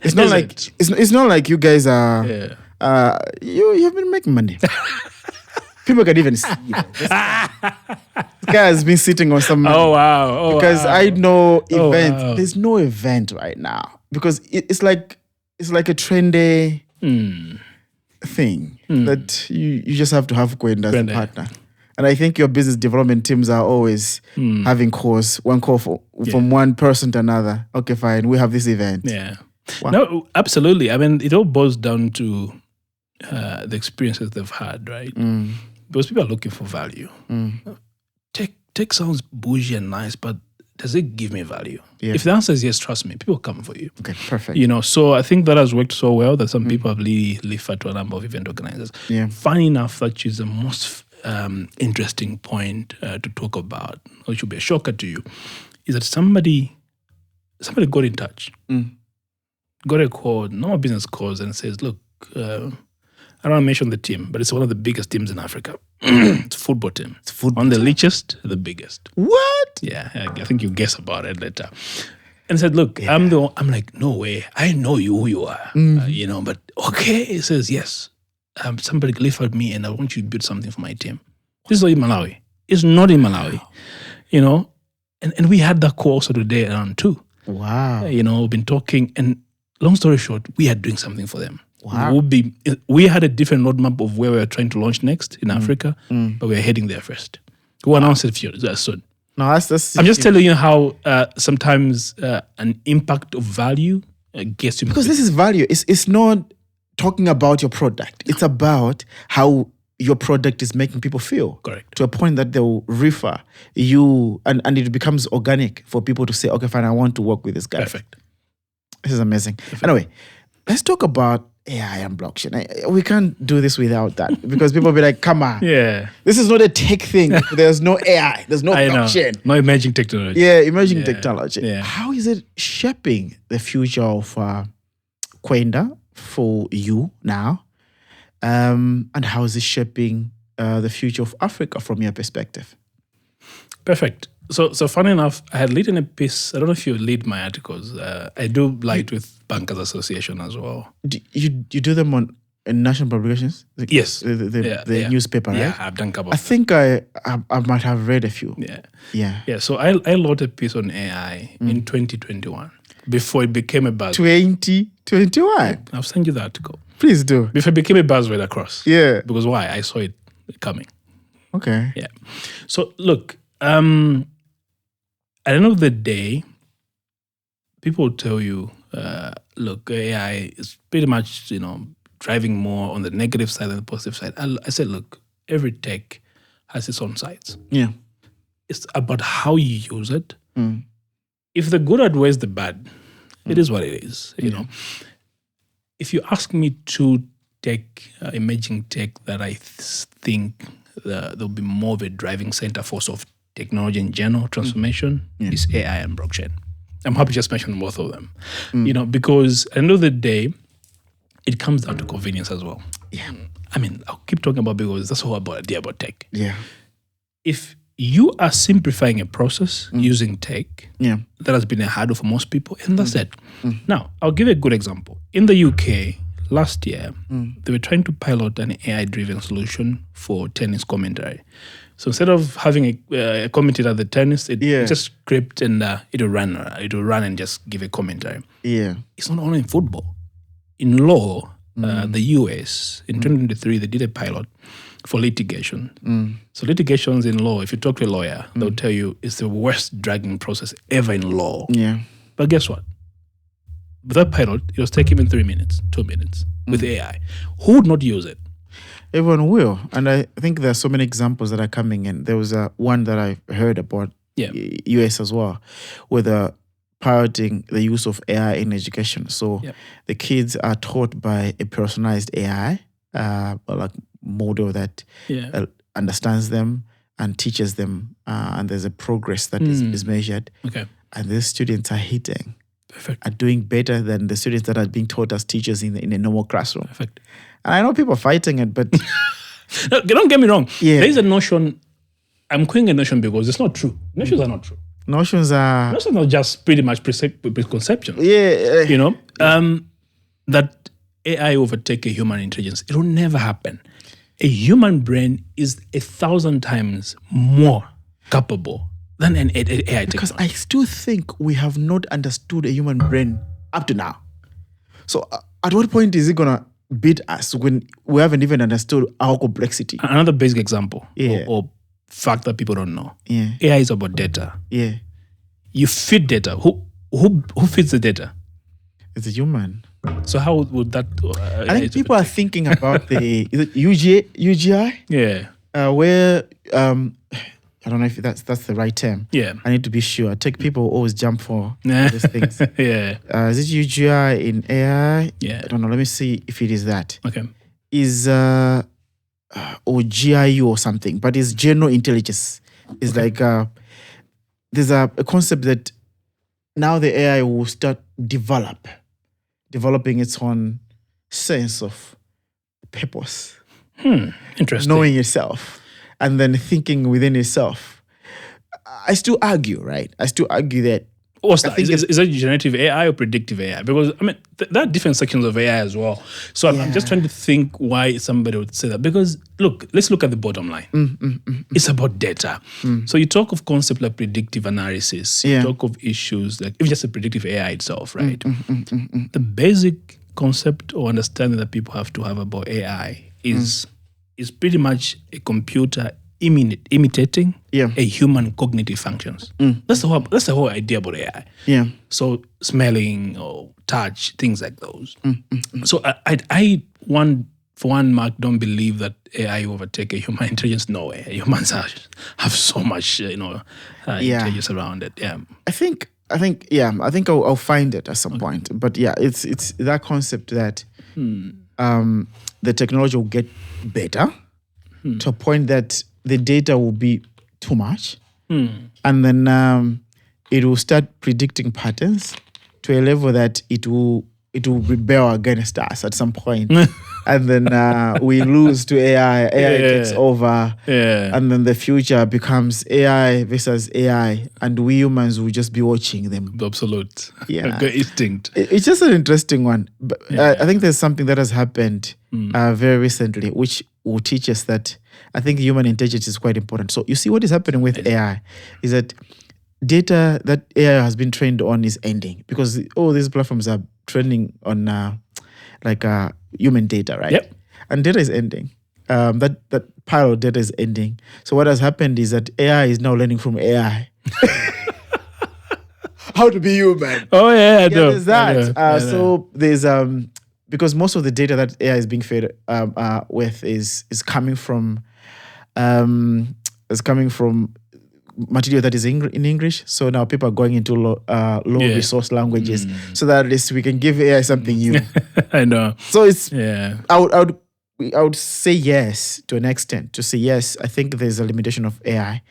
It's not like it's not like you guys are. Yeah. You have been making money. People can even see. This guy has been sitting on some money. Oh wow! Because I know events. Wow. There's no event right now because it's like a trendy thing that you just have to have Kwenda as a partner. And I think your business development teams are always having one call from one person to another. Okay, fine, we have this event. Yeah. Wow. No, absolutely. I mean, it all boils down to the experiences they've had, right? Because people are looking for value. Tech sounds bougie and nice, but does it give me value? Yeah. If the answer is yes, trust me, people come for you. Okay, perfect. So I think that has worked so well that some people have really referred to a number of event organizers. Yeah. Funny enough, that is the most interesting point to talk about, or it should be a shocker to you, is that somebody got in touch, got a call, normal business calls and says, look, I don't want to mention the team, but it's one of the biggest teams in Africa. It's a football team. It's football on the richest, the biggest. What? Yeah, I think you'll guess about it later. And said, look, I'm like, no way. I know who you are, but okay. He says, yes, somebody referred me and I want you to build something for my team. This is not in Malawi. It's not in Malawi, and we had that call also today around 2. Wow. We've been talking, and long story short, we are doing something for them. Wow. We had a different roadmap of where we were trying to launch next in Africa, but we're heading there first. We'll announce it soon. No, that's I'm just telling you how sometimes an impact of value gets you. Because this is value. It's not talking about your product. It's about how your product is making people feel. Correct. To a point that they'll refer you, and it becomes organic for people to say, okay, fine, I want to work with this guy. Perfect. This is amazing. Perfect. Anyway, let's talk about AI and blockchain. We can't do this without that because people will be like, come on. Yeah. This is not a tech thing. There's no AI. There's no blockchain. No emerging technology. Yeah, emerging technology. Yeah. How is it shaping the future of Kwenda for you now? And how is it shaping the future of Africa from your perspective? Perfect. So funny enough, I had written a piece. I don't know if you read my articles. I do like with Bankers Association as well. You do them on national publications? Yes. The newspaper, right? Yeah, I've done a couple. I think I might have read a few. Yeah. So I wrote a piece on AI in 2021 before it became a buzz. 2021? I'll send you the article. Please do. Before it became a buzzword across. Yeah. Because why? I saw it coming. Okay. Yeah. So look, at the end of the day, people will tell you, look, AI is pretty much, driving more on the negative side than the positive side. I said, look, every tech has its own sides. Yeah. It's about how you use it. If the good outweighs the bad, it is what it is, you know. If you ask me to take emerging tech that I think there'll be more of a driving center force of technology in general transformation is AI and blockchain. I'm happy to just mention both of them, because at the end of the day, it comes down to convenience as well. Yeah. I mean, I'll keep talking about because that's the whole idea about tech. Yeah. If you are simplifying a process using tech Yeah. that has been a hurdle for most people, and that's it. Now, I'll give you a good example. In the UK, last year, they were trying to pilot an AI-driven solution for tennis commentary. So instead of having a commentator at the tennis, it just script and it'll run and just give a commentary. Yeah. It's not only in football. In law, the US, in 2023, they did a pilot for litigation. So litigations in law, if you talk to a lawyer, they'll tell you it's the worst dragging process ever in law. Yeah. But guess what? With that pilot, it was taking even 3 minutes, 2 minutes with AI. Who would not use it? Everyone will. And I think there are so many examples that are coming in. There was one that I heard about US as well, where they're piloting the use of AI in education. So the kids are taught by a personalized AI, like model that understands them and teaches them. And there's a progress that is measured. Okay. And these students are hitting. Perfect. Are doing better than the students that are being taught as teachers in a normal classroom. Perfect. And I know people are fighting it, but no, don't get me wrong. Yeah. There is a notion. I'm calling a notion because it's not true. Notions are not true. Notions are not just pretty much preconceptions. Yeah. You know, that AI overtake a human intelligence. It will never happen. A human brain is 1,000 times more capable than an AI technology. Because I still think we have not understood a human brain up to now. So at what point is it going to beat us when we haven't even understood our complexity? Another basic example Yeah. or fact that people don't know. Yeah. AI is about data. Yeah. You feed data. Who feeds the data? It's a human. So how would that? I think people are thinking about the is it UGI? Yeah. Where I don't know if that's the right term. Yeah. I need to be sure. Tech people always jump for these things. Yeah. Is it UGI in AI? Yeah. I don't know. Let me see if it is that. Okay. Is or GIU or something, but it's general intelligence. It's like there's a concept that now the AI will start developing its own sense of purpose. Interesting. Knowing yourself and then thinking within yourself. I still argue, right? I still argue that. What's that? Is that generative AI or predictive AI? Because, I mean, there are different sections of AI as well. So I'm just trying to think why somebody would say that. Because, look, let's look at the bottom line. It's about data. So you talk of concept like predictive analysis. You talk of issues like even just the predictive AI itself, right? The basic concept or understanding that people have to have about AI is pretty much a computer imitating a human cognitive functions. That's the whole idea about AI. Yeah. So smelling or touch, things like those. So I for one, Mark, don't believe that AI will overtake a human intelligence. No way. Humans have so much, intelligence around it. Yeah. I think I'll find it at some point. But yeah, it's that concept that the technology will get better to a point that the data will be too much. And then it will start predicting patterns to a level that it will rebel against us at some point. And then we lose to AI. AI takes over. Yeah. And then the future becomes AI versus AI. And we humans will just be watching them. The absolute. Yeah. The instinct. It's just an interesting one. But I think there's something that has happened very recently, which will teach us that I think human intelligence is quite important. So you see what is happening with AI is that data that AI has been trained on is ending because all these platforms are training on human data, right? Yep. And data is ending. That pile of data is ending. So what has happened is that AI is now learning from AI. How to be human. Oh yeah, I know. There's that. I know. So there's because most of the data that AI is being fed with is coming from material that is in English. So now people are going into low resource languages so that at least we can give AI something new. I know. So it's I would say yes to an extent. To say yes, I think there's a limitation of AI,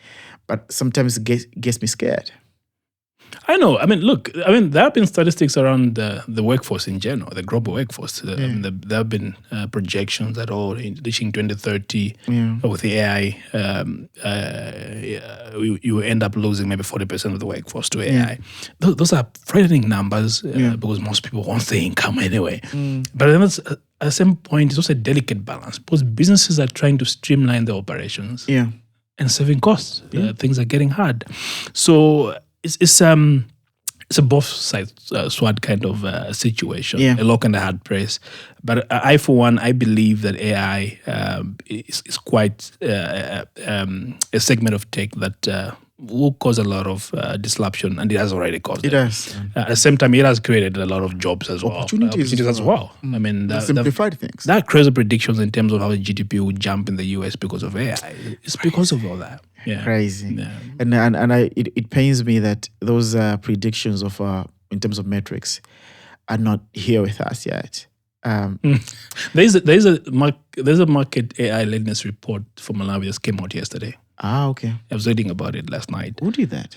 but sometimes it gets me scared. I know. I mean, look. I mean, there have been statistics around the workforce in general, the global workforce. I mean, there have been projections that reaching 2030 with the AI, you end up losing maybe 40% of the workforce to AI. Those are frightening numbers because most people want the income anyway. But then at the same point, it's also a delicate balance because businesses are trying to streamline their operations. And saving costs. Things are getting hard. So it's a both sides sword kind of situation, a lock and a hard press. But I, for one, I believe that AI is quite a segment of tech that will cause a lot of disruption, and it has already caused it. Has. At the same time, it has created a lot of jobs as well. Opportunities as well. I mean, simplified things. There are crazy predictions in terms of how the GDP will jump in the US because of AI. It's because of all that. Crazy. Yeah. And it pains me that those predictions of in terms of metrics are not here with us yet. There's a market AI readiness report for Malawi that came out yesterday. Okay. I was reading about it last night. Who did that?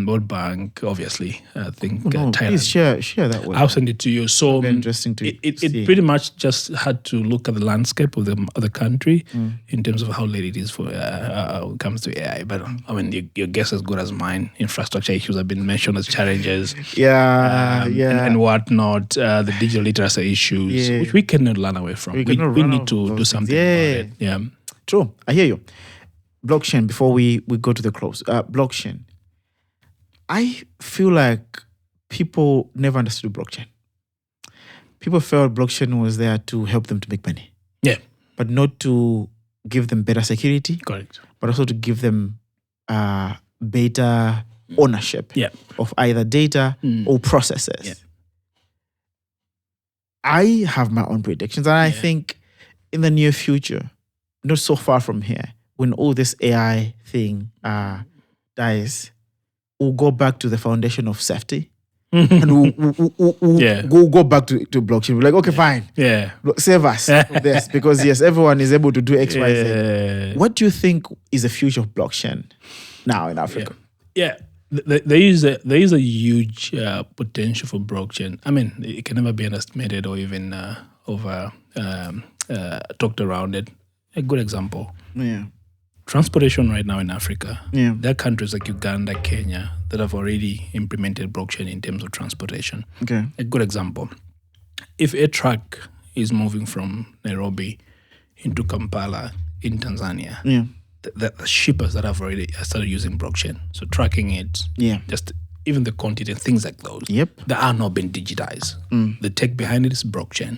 World Bank, obviously. I think no, Thailand. Please share that with I'll send it to you. So very interesting to it see. pretty much just had to look at the landscape of the country in terms of how late it is for when it comes to AI. But I mean, your guess is as good as mine. Infrastructure issues have been mentioned as challenges. And whatnot. The digital literacy issues, which we cannot run away from. We need to do something about it. Yeah. True. I hear you. Blockchain, before we go to the close. Blockchain. I feel like people never understood blockchain. People felt blockchain was there to help them to make money. Yeah. But not to give them better security. Correct. But also to give them better ownership of either data or processes. Yeah. I have my own predictions, and I think in the near future, not so far from here, when all this AI thing dies, we'll go back to the foundation of safety. And we'll go back to blockchain. We're like, okay, fine. Yeah. Save us from this. Because yes, everyone is able to do X, Y, Z. What do you think is the future of blockchain now in Africa? Yeah. There is a huge potential for blockchain. I mean, it can never be underestimated or even talked around it. A good example. Yeah. Transportation right now in Africa. Yeah. There are countries like Uganda, Kenya that have already implemented blockchain in terms of transportation. Okay. A good example. If a truck is moving from Nairobi into Kampala in Tanzania, the shippers that have already started using blockchain, so tracking it, just even the quantity and things like those, that are not being digitized. The tech behind it is blockchain.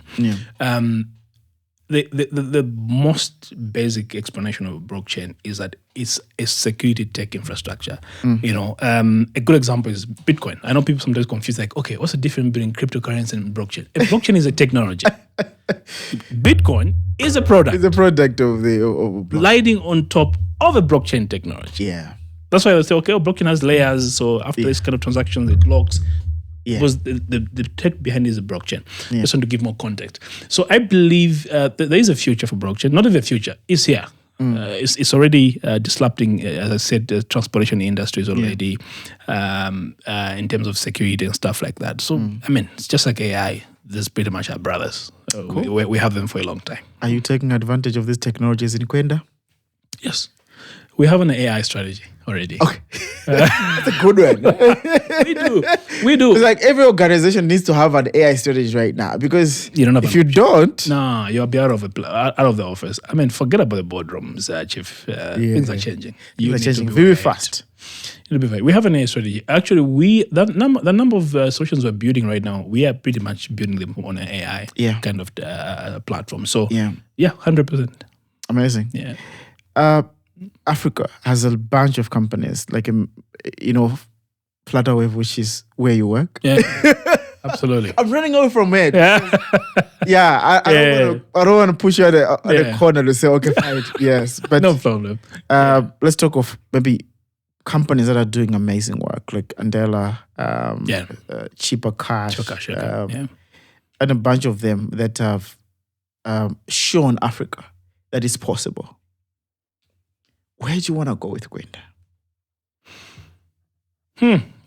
The most basic explanation of blockchain is that it's a security tech infrastructure. You know, a good example is Bitcoin. I know people sometimes confuse, like, okay, what's the difference between cryptocurrency and blockchain? A blockchain is a technology. Bitcoin is a product. It's a product of riding on top of a blockchain technology. Yeah. That's why they say, okay, blockchain has layers, so after this kind of transactions, it locks. Because the tech behind it is a blockchain. Just want to give more context. So I believe there is a future for blockchain. Not even a future, it's here. It's already disrupting, as I said, the transportation industries already in terms of security and stuff like that. So, I mean, it's just like AI. This pretty much our brothers. Cool. We have them for a long time. Are you taking advantage of these technologies in Kwenda? Yes. We have an AI strategy already. Okay. That's a good one. We do. It's like every organization needs to have an AI strategy right now, because if you don't... No, you'll be out of the office. I mean, forget about the boardrooms, Chief. Things are changing. Things are changing very fast. It'll be right. We have an AI strategy. Actually, the number of solutions we're building right now, we are pretty much building them on an AI kind of platform. So, 100%. Amazing. Yeah. Africa has a bunch of companies, like, Flutterwave, which is where you work. Yeah, absolutely. I'm running away from it. Yeah. I don't want to push you at the corner to say, okay, fine. Yes. But no problem. Let's talk of maybe companies that are doing amazing work, like Andela, Cheaper Cash, and a bunch of them that have shown Africa that it's possible. Where do you want to go with Kwenda?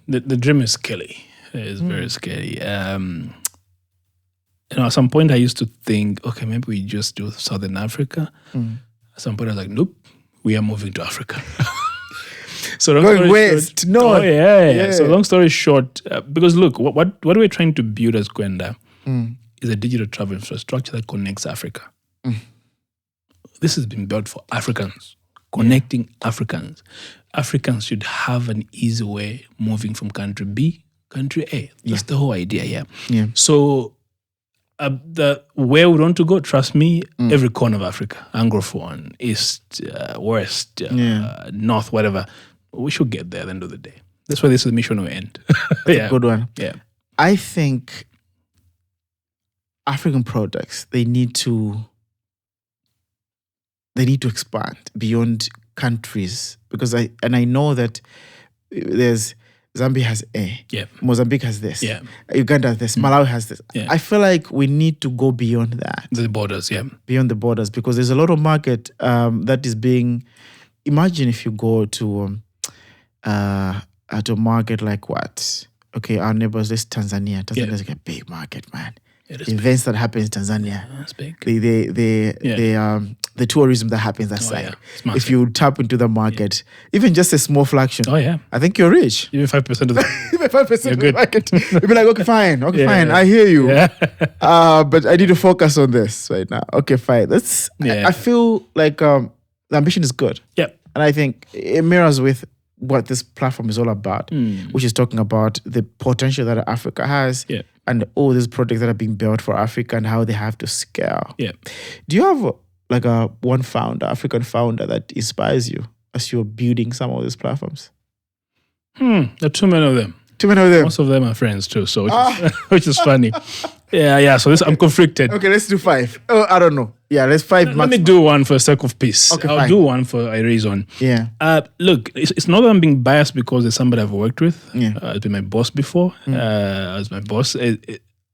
the dream is scary. It's very scary. At some point I used to think, okay, maybe we just do Southern Africa. At some point I was like, nope, we are moving to Africa. So going west, north. Oh, yeah. So long story short, because look, what we're trying to build as Kwenda is a digital travel infrastructure that connects Africa. This has been built for Africans, connecting Africans. Africans should have an easy way moving from country B, country A. That's the whole idea, yeah. So where we want to go, trust me, every corner of Africa, Anglophone, East, West, North, whatever, we should get there at the end of the day. That's why this mission will end. That's a good one. Yeah. I think African products, they need to expand beyond countries, because I know that there's Zambia has A, Mozambique has this, Uganda has this, Malawi has this. I feel like we need to go beyond that. The borders, beyond the borders, because there's a lot of market that is being. Imagine if you go to a market like what? Okay, our neighbors, this Tanzania. Tanzania is like a big market, man. Events that happen in Tanzania, that's big. The tourism that happens that side. If you tap into the market, even just a small fraction, I think you're rich. Even 5% of that. Even 5% of the market. You'll be like, okay, fine, I hear you. But I need to focus on this right now. Okay, fine. I feel like the ambition is good. And I think it mirrors with what this platform is all about, which is talking about the potential that Africa has and all these projects that are being built for Africa and how they have to scale. Do you have like one founder, African founder, that inspires you as you're building some of these platforms? There are too many of them. Too many of them. Most of them are friends too, so which is funny. So I'm conflicted. Okay, let's do 5. Oh, I don't know. Yeah, let's 5. Let me do one for the sake of peace. Okay, I'll do one for a reason. Look, it's not that I'm being biased because there's somebody I've worked with. It's been my boss before. As my boss.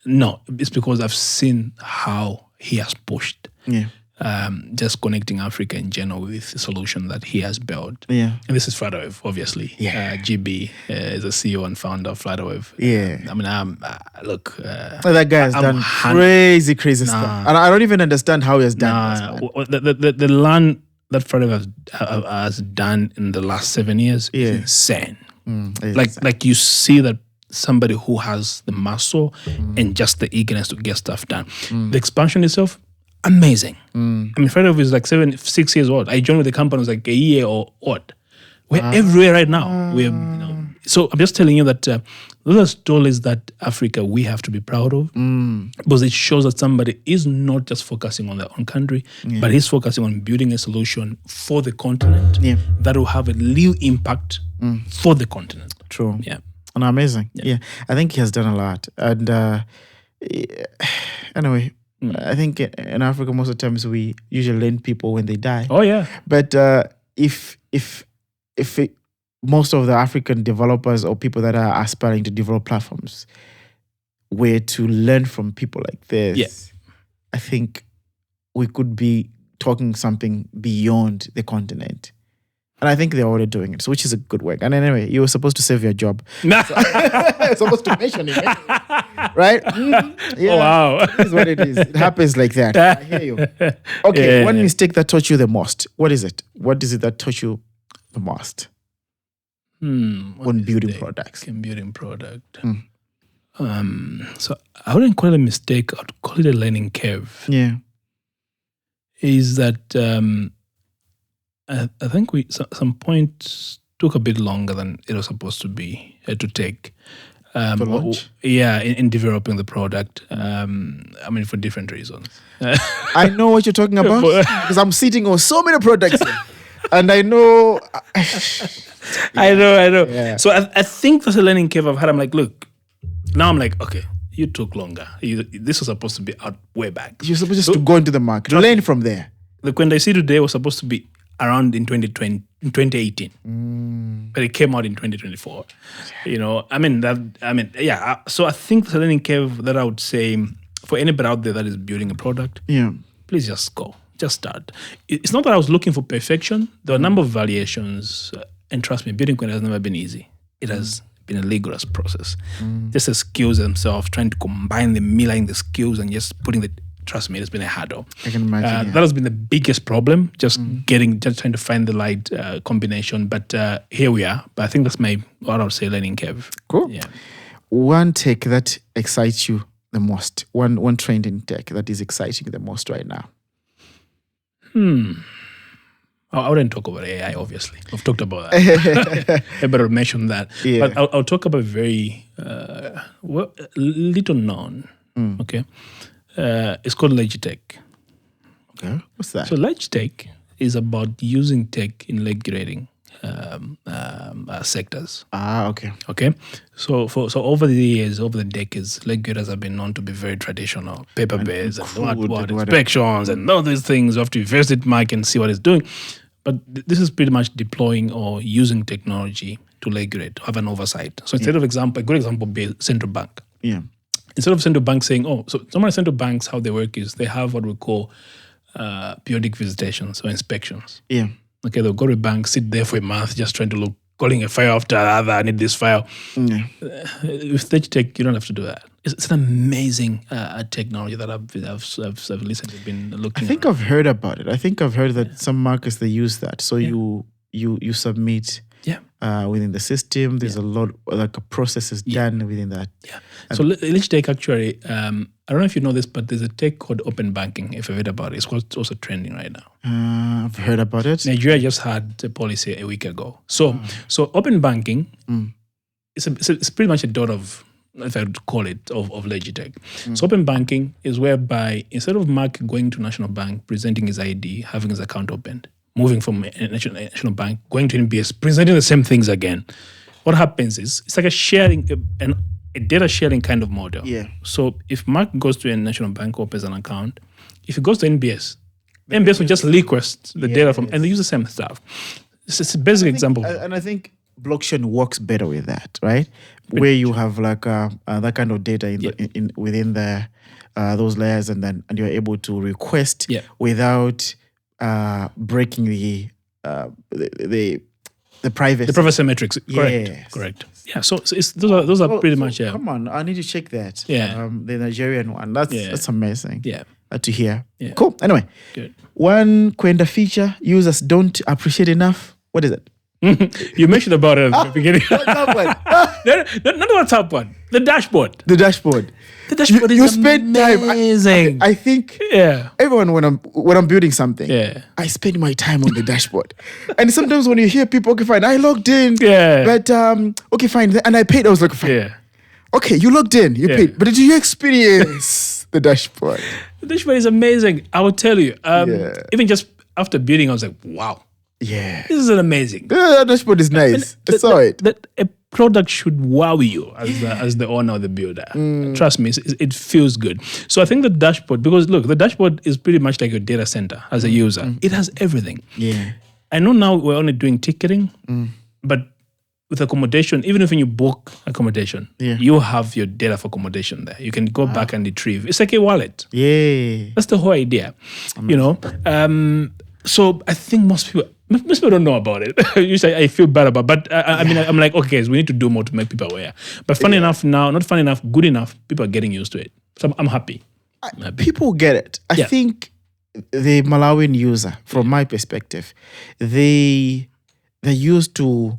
No, it's because I've seen how he has pushed. Just connecting Africa in general with the solution that he has built. And this is Flutterwave, obviously. GB is the CEO and founder of Flutterwave. I mean, look. That guy has done crazy stuff. And I don't even understand how he has done this. The learn that Flutterwave has done in the last 7 years is insane. Like you see that somebody who has the muscle and just the eagerness to get stuff done. The expansion itself, amazing. I mean, Flutterwave is like 6 years old. I joined with the company, it was like a year or odd. We're everywhere right now. So I'm just telling you that those are stories that Africa, we have to be proud of, because it shows that somebody is not just focusing on their own country, but he's focusing on building a solution for the continent that will have a real impact for the continent. True. And amazing. I think he has done a lot. And anyway, I think in Africa, most of the times we usually lend people when they die. But if most of the African developers or people that are aspiring to develop platforms were to learn from people like this, I think we could be talking something beyond the continent. And I think they're already doing it, so which is a good work. And anyway, you were supposed to save your job. You're supposed to mention it, right? Oh, wow. It is what it is. It happens like that. I hear you. Okay, one mistake that taught you the most. What is it? What is it that taught you the most when building products? In building product. So I wouldn't call it a mistake. I'd call it a learning curve. Is that... I think some points took a bit longer than it was supposed to be to take. To launch? In developing the product. I mean, for different reasons. I know what you're talking about because I'm sitting on so many products here, and I know. I know. Yeah. So I think that's a learning curve I've had. I'm like, look, now I'm like, okay, you took longer. This was supposed to be out way back. You're supposed just to go into the market, learn from there. The Kwenda I see today was supposed to be around in 2018, but it came out in 2024. So I think the learning curve that I would say for anybody out there that is building a product, please just go, just start. It's not that I was looking for perfection. There are a number of variations, and trust me, building Kwenda has never been easy. It has been a rigorous process. Just the skills themselves, trying to combine the mirroring the skills and just putting the. Trust me, it's been a hurdle. I can imagine. That has been the biggest problem, just trying to find the right combination. But here we are. But I think that's what I would say, learning curve. Cool. Yeah. One tech that excites you the most, one trend in tech that is exciting you the most right now. I wouldn't talk about AI, obviously. I've talked about that. I better mention that. Yeah. But I'll talk about very little known. Okay. It's called Legitech. Okay. What's that? So Legitech is about using tech in regulating sectors. Okay. Okay. So over the years, over the decades, regulators have been known to be very traditional, paper-based and inspections and all these things. You have to visit Mike and see what it's doing. But this is pretty much deploying or using technology to regulate, to have an oversight. So instead of a good example would be central bank. Yeah. Instead of central bank saying, so some of the central banks, how they work is they have what we call periodic visitations or inspections. Yeah. Okay, they'll go to a bank, sit there for a month, just trying to look, calling a file after another, I need this file. Yeah. With Legitech, you don't have to do that. It's an amazing technology that I've recently been looking at. I think I've heard about it. I think I've heard that some markets, they use that. So you submit within the system. There's a lot, like a process is done within that. Yeah. So Legitech actually, I don't know if you know this, but there's a tech called open banking, if you've heard about it. It's also trending right now. I've heard about it. Nigeria just had a policy a week ago. So open banking, it's pretty much a dot of, if I would call it, of Legitech. So open banking is whereby instead of Mark going to National Bank, presenting his ID, having his account opened, moving from a national bank, going to NBS, presenting the same things again, what happens is it's like a sharing, a data sharing kind of model. Yeah. So if Mark goes to a national bank, opens an account, if he goes to NBS will just request the data from, and they use the same stuff. It's a basic example. And I think blockchain works better with that, right? Where you have like that kind of data within those layers, and you're able to request without breaking the privacy. The privacy metrics, correct? Yes. Correct. Yeah. So those are pretty much. Yeah. Come on, I need to check that. Yeah. The Nigerian one. That's amazing. Yeah. To hear. Yeah. Cool. Anyway, good. One Kwenda feature users don't appreciate enough. What is it? You mentioned about it at the beginning. What's that one? Not the WhatsApp one. The dashboard. The dashboard. The dashboard you is spend amazing. time. I think everyone when I'm building something, I spend my time on the dashboard. And sometimes when you hear people, okay, fine, I logged in. Yeah. But okay, fine, and I paid. I was like, fine. Yeah. Okay, you logged in, you paid, but did you experience the dashboard? The dashboard is amazing. I will tell you. Even just after building, I was like, wow. Yeah. This is amazing. The dashboard is nice. I saw it. A product should wow you as the owner or the builder. Trust me, it feels good. So I think the dashboard, because look, the dashboard is pretty much like your data center as a user. It has everything. Yeah. I know now we're only doing ticketing, but with accommodation, even if when you book accommodation, you have your data for accommodation there. You can go back and retrieve. It's like a wallet. Yeah. That's the whole idea. You know? So I think most people don't know about it. Usually I feel bad about it. But I mean, I'm like, okay, so we need to do more to make people aware. But funny enough now, not funny enough, good enough, people are getting used to it. So I'm happy. People get it. I think the Malawian user, from my perspective, they're used to,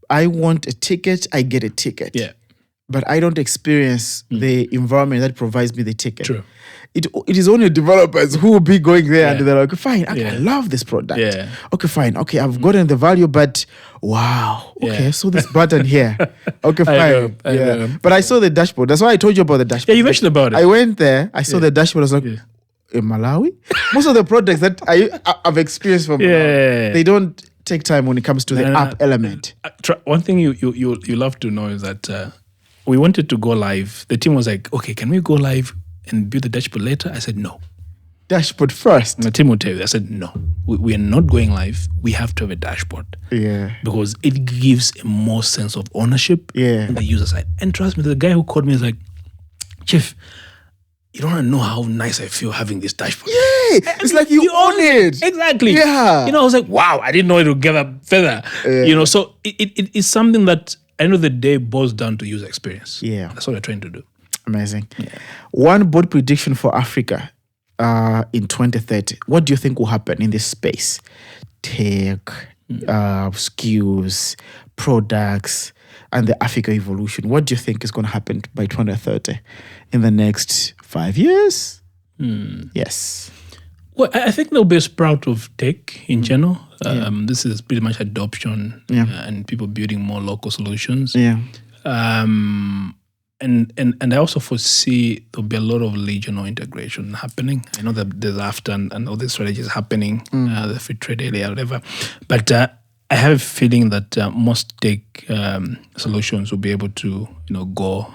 I want a ticket, I get a ticket. Yeah. But I don't experience the environment that provides me the ticket. True. It is only developers who will be going there and they're like, fine, I love this product. Yeah. Okay, fine. Okay, I've gotten the value, but wow. Okay, so this button here. Okay, fine. I know. But I saw the dashboard. That's why I told you about the dashboard. Yeah, you mentioned about it. I went there, I saw the dashboard. I was like, in Malawi? Most of the products that I've experienced from Malawi, they don't take time when it comes to the app element. One thing you love to know is that we wanted to go live. The team was like, okay, can we go live and build the dashboard later? I said, no. Dashboard first. And the team will tell you. I said, no. We are not going live. We have to have a dashboard. Yeah. Because it gives a more sense of ownership on the user side. And trust me, the guy who called me is like, Chief, you don't know how nice I feel having this dashboard. Yeah. It's like you own it. Exactly. Yeah. I was like, wow, I didn't know it would get up further. You know, so it is something that end of the day, boils down to user experience. Yeah. That's what we're trying to do. Amazing. One bold prediction for Africa in 2030. What do you think will happen in this space? Tech, skills, products, and the Africa evolution. What do you think is going to happen by 2030 in the next 5 years? Yes. Well, I think there'll be a sprout of tech in general. This is pretty much adoption and people building more local solutions. Yeah. And I also foresee there'll be a lot of regional integration happening. I know that there's AFTA and all these strategies happening, the free trade area, whatever. But I have a feeling that most tech solutions will be able to, go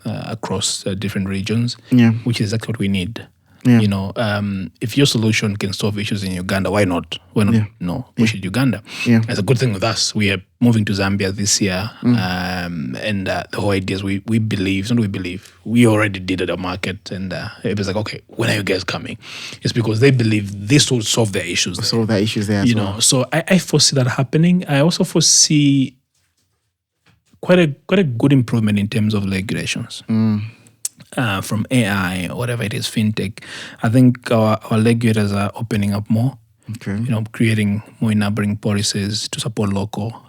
across different regions, which is exactly what we need. Yeah. If your solution can solve issues in Uganda, why not? Why not push it Uganda? Yeah. That's a good thing with us. We are moving to Zambia this year. And the whole idea is we believe, we already did at the market. And it was like, okay, when are you guys coming? It's because they believe this will solve their issues. Solve their issues there as well. So I foresee that happening. I also foresee quite a good improvement in terms of regulations. From AI, whatever it is, fintech. I think our regulators are opening up more. Okay. Creating more enabling policies to support local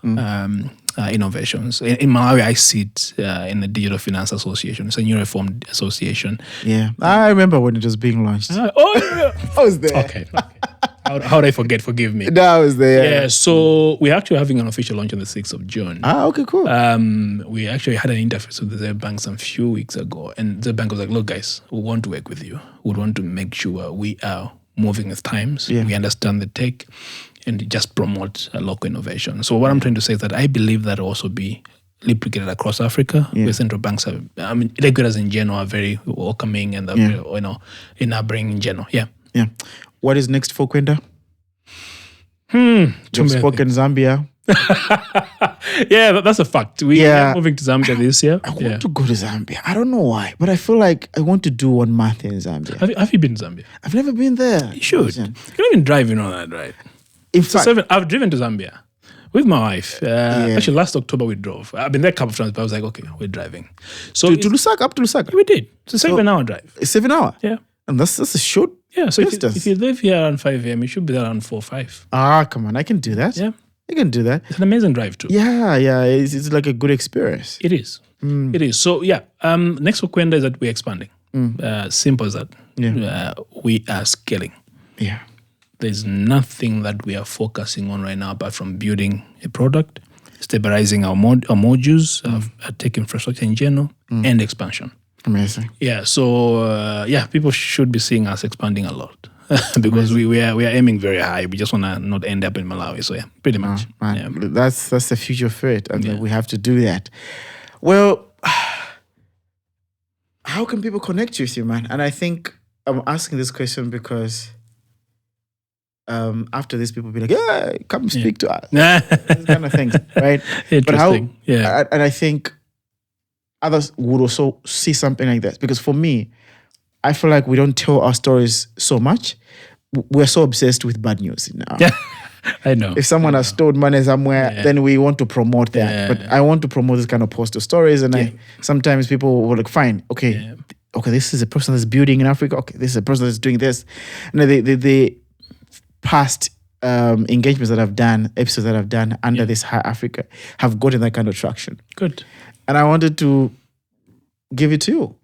innovations. In Malawi, I sit in the Digital Finance Association. It's a new reformed association. Yeah, I remember when it was being launched. Yeah. I was there. Okay. How did I forget? Forgive me. No, I was there. Yeah, so we're actually having an official launch on the 6th of June. Okay, cool. We actually had an interface with the Reserve Bank some few weeks ago. And the bank was like, look, guys, we want to work with you. We want to make sure we are moving with times. Yeah. We understand the tech and just promote local innovation. So what I'm trying to say is that I believe that will also be replicated across Africa, where central banks are, regulators in general are very welcoming and they're very, enabling in general. Yeah. Yeah. What is next for Kwenda? You've spoken Zambia. Yeah, that's a fact. We are moving to Zambia this year. I want to go to Zambia. I don't know why, but I feel like I want to do 1 month in Zambia. Have you been to Zambia? I've never been there. You should. You can even drive, that, right? In fact, I've driven to Zambia with my wife. Actually, last October we drove. I've been there a couple of times, but I was like, okay, we're driving. So to Lusaka, up to Lusaka? We did. It's a 7-hour drive. It's 7 hour? Yeah. And that's a short so if you leave here around 5 a.m., you should be there around 4 or 5. Come on. I can do that. Yeah. I can do that. It's an amazing drive too. Yeah. It's like a good experience. It is. It is. So, next for Kwenda is that we're expanding. Simple as that. Yeah. We are scaling. Yeah. There's nothing that we are focusing on right now apart from building a product, stabilizing our modules, our tech infrastructure in general, and expansion. Amazing. Yeah. So people should be seeing us expanding a lot because we are aiming very high. We just want to not end up in Malawi. So pretty much. Yeah. That's the future for it, and we have to do that. Well, how can people connect with you, man? And I think I'm asking this question because after this, people will be like, "Yeah, come speak to us," these kind of things, right? Interesting. And I think others would also see something like that. Because for me, I feel like we don't tell our stories so much. We're so obsessed with bad news now. I know. If someone has stolen money somewhere, then we want to promote that. But I want to promote this kind of postal stories. And sometimes people will like, fine, okay, this is a person that's building in Africa. Okay, this is a person that's doing this. And the past engagements that I've done, episodes that I've done under this High Africa have gotten that kind of traction. Good. And I wanted to give it to you.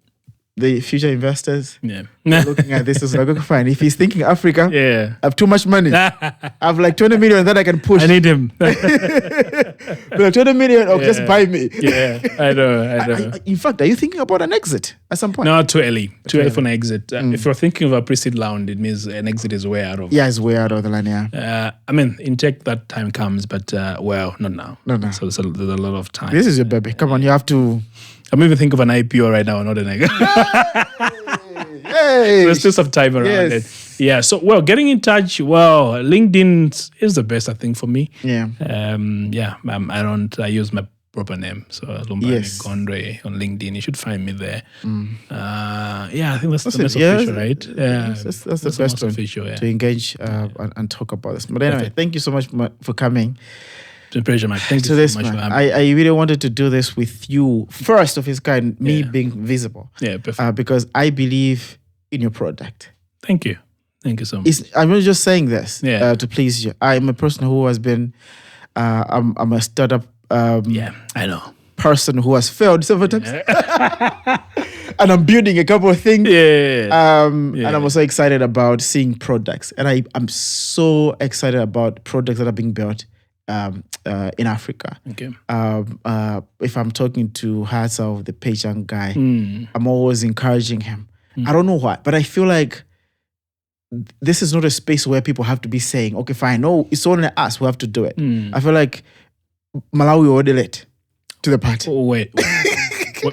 The future investors looking at this is like, okay, fine. If he's thinking Africa, I have too much money. I have like 20 million that I can push. I need him. Like 20 million, just buy me. Yeah, I know. In fact, are you thinking about an exit at some point? No, too early. Too early for an exit. If you're thinking of a pre-seed round, it means an exit is way out of. Yeah, it's way out of the line, yeah. In tech, that time comes, but not now. No. So there's a lot of time. This is your baby. Come on, you have to... I'm even thinking of an IPO right now, not an exit. Hey. There's still some time around it. Yeah. So, getting in touch. LinkedIn is the best, I think, for me. Yeah. I use my proper name. So, Lumbani Gondwe on LinkedIn. You should find me there. I think that's the most official, right? Yeah. That's the best one official, to engage and talk about this. But anyway, thank you so much for coming. It's a pleasure, Mike. Thank to you this, so much man. for having me. I really wanted to do this with you, first of its kind, me Yeah. being visible. Yeah, perfect. Because I believe in your product. Thank you. Thank you so much. I'm not just saying this Yeah. to please you. I'm a person who has been, I'm a startup Yeah, I know. person who has failed several times. And I'm building a couple of things. And I'm also excited about seeing products. And I'm so excited about products that are being built in Africa. Okay. If I'm talking to Hassel, the Peichang guy, I'm always encouraging him. I don't know why, but I feel like this is not a space where people have to be saying, okay, fine, no, it's only us who have to do it. I feel like Malawi already late to the party. Oh, wait.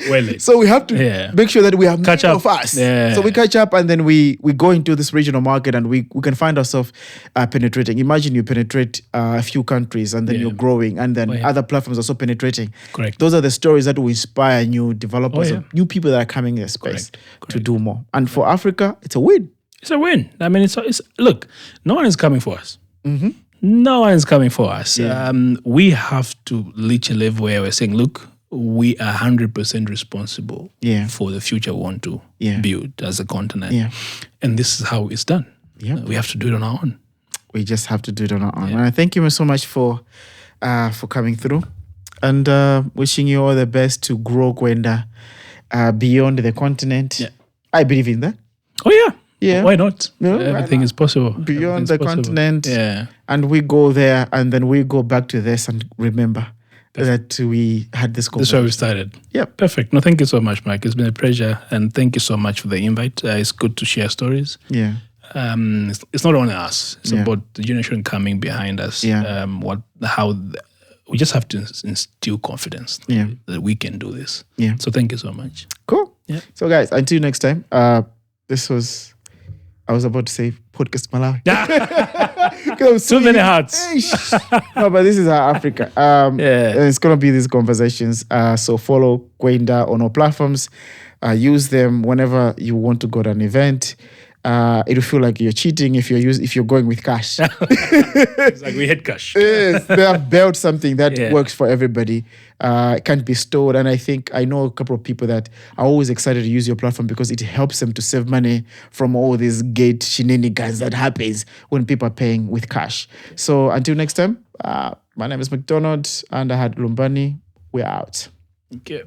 Wait. So we have to make sure that we have catch many up of us. Yeah. So we catch up and then we go into this regional market and we can find ourselves penetrating. Imagine you penetrate a few countries and then you're growing and then other platforms are also penetrating. Correct. Those are the stories that will inspire new developers, new people that are coming in the space Correct. to do more. And for Africa, it's a win. It's a win. I mean, it's look, no one is coming for us. No one is coming for us. Yeah. We have to reach a level where we're saying, look, we are 100% responsible for the future we want to build as a continent. Yeah. And this is how it's done. Yeah. We have to do it on our own. We just have to do it on our own. And I thank you so much for coming through and wishing you all the best to grow Kwenda beyond the continent. Yeah. I believe in that. Oh, yeah. Yeah. Why not? No, Everything is possible. Beyond the continent. Yeah. And we go there and then we go back to this and remember that we had this conversation. That's where we started. Yeah. Perfect. No, thank you so much, Mike. It's been a pleasure. And thank you so much for the invite. It's good to share stories. Yeah. It's not only us. It's about the generation coming behind us. Yeah. We just have to instill confidence that we can do this. Yeah. So thank you so much. Cool. Yeah. So guys, until next time, this was, I was about to say Podcast Malawi. Too many hearts. No, but this is our Africa. And it's going to be these conversations. So follow Kwenda on our platforms. Use them whenever you want to go to an event. It'll feel like you're cheating if you're going with cash. It's like we had cash. Yes, they have built something that works for everybody. It can't be stored. And I know a couple of people that are always excited to use your platform because it helps them to save money from all these gate shenanigans that happens when people are paying with cash. So until next time, my name is McDonald and I had Lumbani. We're out. Okay.